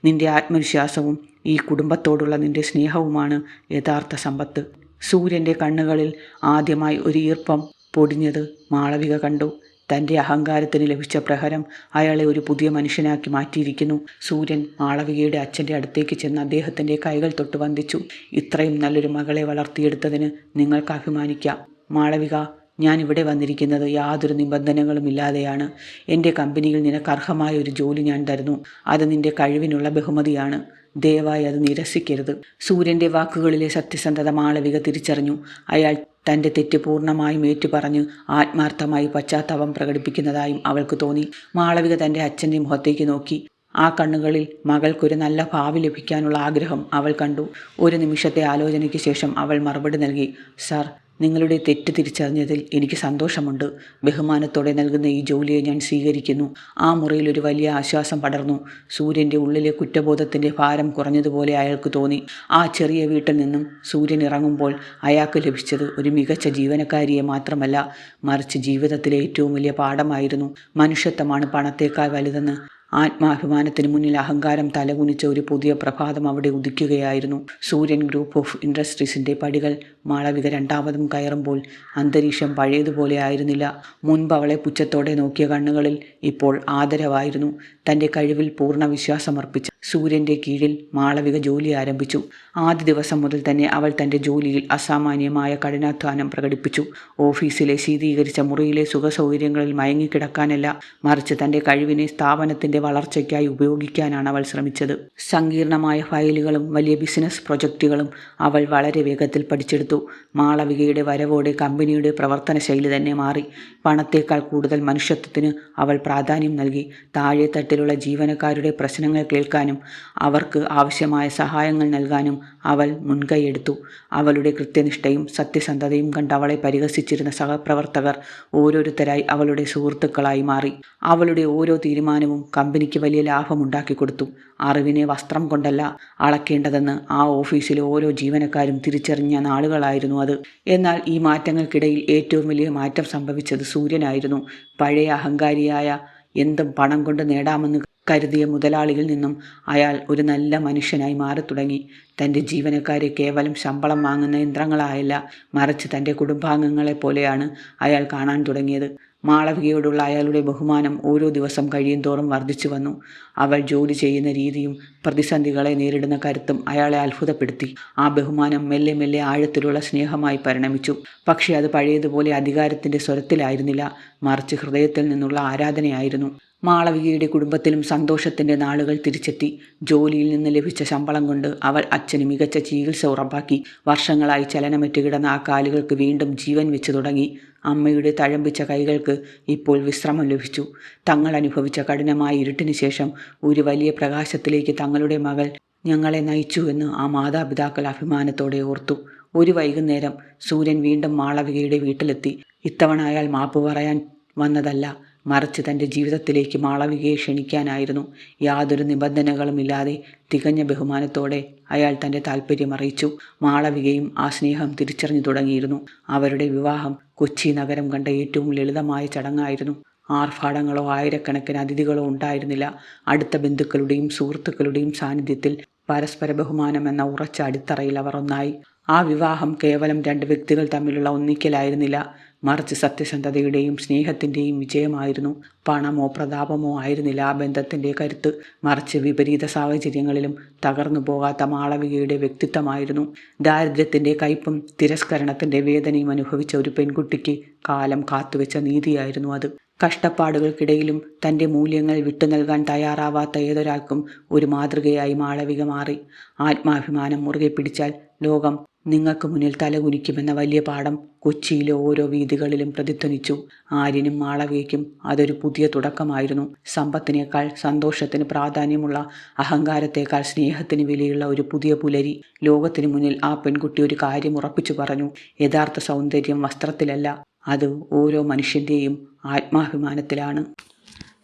നിൻ്റെ ആത്മവിശ്വാസവും ഈ കുടുംബത്തോടുള്ള നിൻ്റെ സ്നേഹവുമാണ് യഥാർത്ഥ സമ്പത്ത്. സൂര്യൻ്റെ കണ്ണുകളിൽ ആദ്യമായി ഒരു ഈർപ്പം പൊടിഞ്ഞത് മാളവിക കണ്ടു. തൻ്റെ അഹങ്കാരത്തിന് ലഭിച്ച പ്രഹരം അയാളെ ഒരു പുതിയ മനുഷ്യനാക്കി മാറ്റിയിരിക്കുന്നു. സൂര്യൻ മാളവികയുടെ അച്ഛൻ്റെ അടുത്തേക്ക് ചെന്ന് അദ്ദേഹത്തിൻ്റെ കൈകൾ തൊട്ട് വന്ദിച്ചു. ഇത്രയും നല്ലൊരു മകളെ വളർത്തിയെടുത്തതിന് നിങ്ങൾക്ക് അഭിമാനിക്കാം. മാളവിക, ഞാൻ ഇവിടെ വന്നിരിക്കുന്നത് യാതൊരു നിബന്ധനകളും ഇല്ലാതെയാണ്. എൻ്റെ കമ്പനിയിൽ നിനക്ക് അർഹമായ ഒരു ജോലി ഞാൻ തരുന്നു. അത് നിൻ്റെ കഴിവിനുള്ള ബഹുമതിയാണ്. ദയവായി അത് നിരസിക്കരുത്. സൂര്യൻ്റെ വാക്കുകളിലെ സത്യസന്ധത മാളവിക തിരിച്ചറിഞ്ഞു. അയാൾ തൻ്റെ തെറ്റ് പൂർണ്ണമായും ഏറ്റുപറഞ്ഞ് ആത്മാർത്ഥമായി പശ്ചാത്താപം പ്രകടിപ്പിക്കുന്നതായും അവൾക്ക് തോന്നി. മാളവിക തൻ്റെ അച്ഛൻ്റെ മുഖത്തേക്ക് നോക്കി. ആ കണ്ണുകളിൽ മകൾക്കൊരു നല്ല ഭാവി ലഭിക്കാനുള്ള ആഗ്രഹം അവൾ കണ്ടു. ഒരു നിമിഷത്തെ ആലോചനയ്ക്ക് ശേഷം അവൾ മറുപടി നൽകി. സാർ, നിങ്ങളുടെ തെറ്റ് തിരിച്ചറിഞ്ഞതിൽ എനിക്ക് സന്തോഷമുണ്ട്. ബഹുമാനത്തോടെ നൽകുന്ന ഈ ജോലിയെ ഞാൻ സ്വീകരിക്കുന്നു. ആ മുറിയിൽ ഒരു വലിയ ആശ്വാസം പടർന്നു. സൂര്യൻ്റെ ഉള്ളിലെ കുറ്റബോധത്തിൻ്റെ ഭാരം കുറഞ്ഞതുപോലെ അയാൾക്ക് തോന്നി. ആ ചെറിയ വീട്ടിൽ നിന്നും സൂര്യൻ ഇറങ്ങുമ്പോൾ അയാൾക്ക് ലഭിച്ചത് ഒരു മികച്ച ജീവനക്കാരിയെ മാത്രമല്ല, മറിച്ച് ജീവിതത്തിലെ ഏറ്റവും വലിയ പാഠമായിരുന്നു. മനുഷ്യത്വമാണ് പണത്തേക്കാൾ വലുതെന്ന്. ആത്മാഭിമാനത്തിന് മുന്നിൽ അഹങ്കാരം തലകുനിച്ച ഒരു പുതിയ പ്രഭാതം അവിടെ ഉദിക്കുകയായിരുന്നു. സൂര്യൻ ഗ്രൂപ്പ് ഓഫ് ഇൻഡസ്ട്രീസിൻ്റെ പടികൾ മാളവിക രണ്ടാമതും കയറുമ്പോൾ അന്തരീക്ഷം പഴയതുപോലെ ആയിരുന്നില്ല. മുൻപ് അവളെ പുച്ഛത്തോടെ നോക്കിയ കണ്ണുകളിൽ ഇപ്പോൾ ആദരവായിരുന്നു. തൻ്റെ കഴിവിൽ പൂർണ്ണ വിശ്വാസമർപ്പിച്ച സൂര്യൻ്റെ കീഴിൽ മാളവിക ജോലി ആരംഭിച്ചു. ആദ്യ ദിവസം മുതൽ തന്നെ അവൾ തൻ്റെ ജോലിയിൽ അസാമാന്യമായ കഠിനാധ്വാനം പ്രകടിപ്പിച്ചു. ഓഫീസിലെ ശീതീകരിച്ച മുറിയിലെ സുഖസൗകര്യങ്ങളിൽ മയങ്ങിക്കിടക്കാനല്ല, മറിച്ച് തൻ്റെ കഴിവിനെ സ്ഥാപനത്തിൻ്റെ വളർച്ചയ്ക്കായി ഉപയോഗിക്കാനാണ് അവൾ ശ്രമിച്ചത്. സങ്കീർണമായ ഫയലുകളും വലിയ ബിസിനസ് പ്രൊജക്റ്റുകളും അവൾ വളരെ വേഗത്തിൽ പഠിച്ചെടുത്തു. മാളവികയുടെ വരവോടെ കമ്പനിയുടെ പ്രവർത്തന ശൈലി തന്നെ മാറി. പണത്തേക്കാൾ കൂടുതൽ മനുഷ്യത്വത്തിന് അവൾ പ്രാധാന്യം നൽകി. താഴെ തട്ടിലുള്ള ജീവനക്കാരുടെ പ്രശ്നങ്ങൾ കേൾക്കാനും അവർക്ക് ആവശ്യമായ സഹായങ്ങൾ നൽകാനും അവൾ മുൻകൈയെടുത്തു. അവളുടെ കൃത്യനിഷ്ഠയും സത്യസന്ധതയും കണ്ട് അവളെ പരിഹസിച്ചിരുന്ന സഹപ്രവർത്തകർ ഓരോരുത്തരായി അവളുടെ സുഹൃത്തുക്കളായി മാറി. അവളുടെ ഓരോ തീരുമാനവും കമ്പനിക്ക് വലിയ ലാഭമുണ്ടാക്കി കൊടുത്തു. അറിവിനെ വസ്ത്രം കൊണ്ടല്ല അളക്കേണ്ടതെന്ന് ആ ഓഫീസിലെ ഓരോ ജീവനക്കാരും തിരിച്ചറിഞ്ഞ നാളുകളായിരുന്നു അത്. എന്നാൽ ഈ മാറ്റങ്ങൾക്കിടയിൽ ഏറ്റവും വലിയ മാറ്റം സംഭവിച്ചത് സൂര്യനായിരുന്നു. പഴയ അഹങ്കാരിയായ എന്തും പണം കൊണ്ട് നേടാമെന്ന് കരുതിയ മുതലാളിയിൽ നിന്നും അയാൾ ഒരു നല്ല മനുഷ്യനായി മാറിത്തുടങ്ങി. തൻ്റെ ജീവനക്കാരെ കേവലം ശമ്പളം വാങ്ങുന്ന യന്ത്രങ്ങളായല്ല, മറിച്ച് തൻ്റെ കുടുംബാംഗങ്ങളെപ്പോലെയാണ് അയാൾ കാണാൻ തുടങ്ങിയത്. മാളവികയോടുള്ള അയാളുടെ ബഹുമാനം ഓരോ ദിവസം കഴിയും തോറും വർദ്ധിച്ചു വന്നു. അവൾ ജോലി ചെയ്യുന്ന രീതിയും പ്രതിസന്ധികളെ നേരിടുന്ന കരുത്തും അയാളെ അത്ഭുതപ്പെടുത്തി. ആ ബഹുമാനം മെല്ലെ മെല്ലെ ആഴത്തിലുള്ള സ്നേഹമായി പരിണമിച്ചു. പക്ഷേ അത് പഴയതുപോലെ അധികാരത്തിൻ്റെ സ്വരത്തിലായിരുന്നില്ല, മറിച്ച് ഹൃദയത്തിൽ നിന്നുള്ള ആരാധനയായിരുന്നു. മാളവികയുടെ കുടുംബത്തിലും സന്തോഷത്തിൻ്റെ നാളുകൾ തിരിച്ചെത്തി. ജോലിയിൽ നിന്ന് ലഭിച്ച ശമ്പളം കൊണ്ട് അവൾ അച്ഛന് മികച്ച ചികിത്സ ഉറപ്പാക്കി. വർഷങ്ങളായി ചലനമറ്റ് കിടന്ന ആ കാലുകൾക്ക് വീണ്ടും ജീവൻ വെച്ച് തുടങ്ങി. അമ്മയുടെ തഴമ്പിച്ച കൈകൾക്ക് ഇപ്പോൾ വിശ്രമം ലഭിച്ചു. തങ്ങൾ അനുഭവിച്ച കഠിനമായ ഇരുട്ടിന് ശേഷം ഒരു വലിയ പ്രകാശത്തിലേക്ക് തങ്ങളുടെ മകൾ ഞങ്ങളെ നയിച്ചു എന്ന് ആ മാതാപിതാക്കൾ അഭിമാനത്തോടെ ഓർത്തു. ഒരു വൈകുന്നേരം സൂര്യൻ വീണ്ടും മാളവികയുടെ വീട്ടിലെത്തി. ഇത്തവണ അയാൾ മാപ്പ് പറയാൻ വന്നതല്ല, മറിച്ച് തൻ്റെ ജീവിതത്തിലേക്ക് മാളവികയെ ക്ഷണിക്കാനായിരുന്നു. യാതൊരു നിബന്ധനകളുമില്ലാതെ തികഞ്ഞ ബഹുമാനത്തോടെ അയാൾ തൻ്റെ താല്പര്യം അറിയിച്ചു. മാളവികയും ആ സ്നേഹം തിരിച്ചറിഞ്ഞു തുടങ്ങിയിരുന്നു. അവരുടെ വിവാഹം കൊച്ചി നഗരം കണ്ട ഏറ്റവും ലളിതമായ ചടങ്ങായിരുന്നു. ആർഭാടങ്ങളോ ആയിരക്കണക്കിന് അതിഥികളോ ഉണ്ടായിരുന്നില്ല. അടുത്ത ബന്ധുക്കളുടെയും സുഹൃത്തുക്കളുടെയും സാന്നിധ്യത്തിൽ പരസ്പര ബഹുമാനം എന്ന ഉറച്ച അടിത്തറയിൽ അവർ ഒന്നായി. ആ വിവാഹം കേവലം രണ്ട് വ്യക്തികൾ തമ്മിലുള്ള ഒന്നിക്കലായിരുന്നില്ല, മറിച്ച് സത്യസന്ധതയുടെയും സ്നേഹത്തിൻ്റെയും വിജയമായിരുന്നു. പണമോ പ്രതാപമോ ആയിരുന്നില്ല ആ ബന്ധത്തിൻ്റെ കരുത്ത്, മറിച്ച് വിപരീത സാഹചര്യങ്ങളിലും തകർന്നു പോകാത്ത മാളവികയുടെ വ്യക്തിത്വമായിരുന്നു. ദാരിദ്ര്യത്തിൻ്റെ കയ്പും തിരസ്കരണത്തിൻ്റെ വേദനയും അനുഭവിച്ച ഒരു പെൺകുട്ടിക്ക് കാലം കാത്തുവെച്ച നീതിയായിരുന്നു അത്. കഷ്ടപ്പാടുകൾക്കിടയിലും തൻ്റെ മൂല്യങ്ങൾ വിട്ടു നൽകാൻ തയ്യാറാവാത്ത ഏതൊരാൾക്കും ഒരു മാതൃകയായി മാളവിക മാറി. ആത്മാഭിമാനം മുറുകെ പിടിച്ചാൽ ലോകം നിങ്ങൾക്ക് മുന്നിൽ തലകുനിക്കുമെന്ന വലിയ പാഠം കൊച്ചിയിലെ ഓരോ വീഥികളിലും പ്രതിധ്വനിച്ചു. ആര്യനും മാളവികയ്ക്കും അതൊരു പുതിയ തുടക്കമായിരുന്നു. സമ്പത്തിനേക്കാൾ സന്തോഷത്തിന് പ്രാധാന്യമുള്ള, അഹങ്കാരത്തേക്കാൾ സ്നേഹത്തിന് വിലയുള്ള ഒരു പുതിയ പുലരി. ലോകത്തിന് മുന്നിൽ ആ പെൺകുട്ടി ഒരു കാര്യം ഉറപ്പിച്ചു പറഞ്ഞു: യഥാർത്ഥ സൗന്ദര്യം വസ്ത്രത്തിലല്ല, അത് ഓരോ മനുഷ്യൻ്റെയും ആത്മാഭിമാനത്തിലാണ്.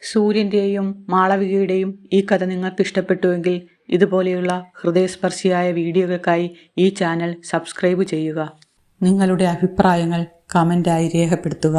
സൂര്യൻ്റെയും മാളവികയുടെയും ഈ കഥ നിങ്ങൾക്ക് ഇഷ്ടപ്പെട്ടുവെങ്കിൽ ഇതുപോലെയുള്ള ഹൃദയസ്പർശിയായ വീഡിയോകൾക്കായി ഈ ചാനൽ സബ്സ്ക്രൈബ് ചെയ്യുക. നിങ്ങളുടെ അഭിപ്രായങ്ങൾ കമൻ്റായി രേഖപ്പെടുത്തുക.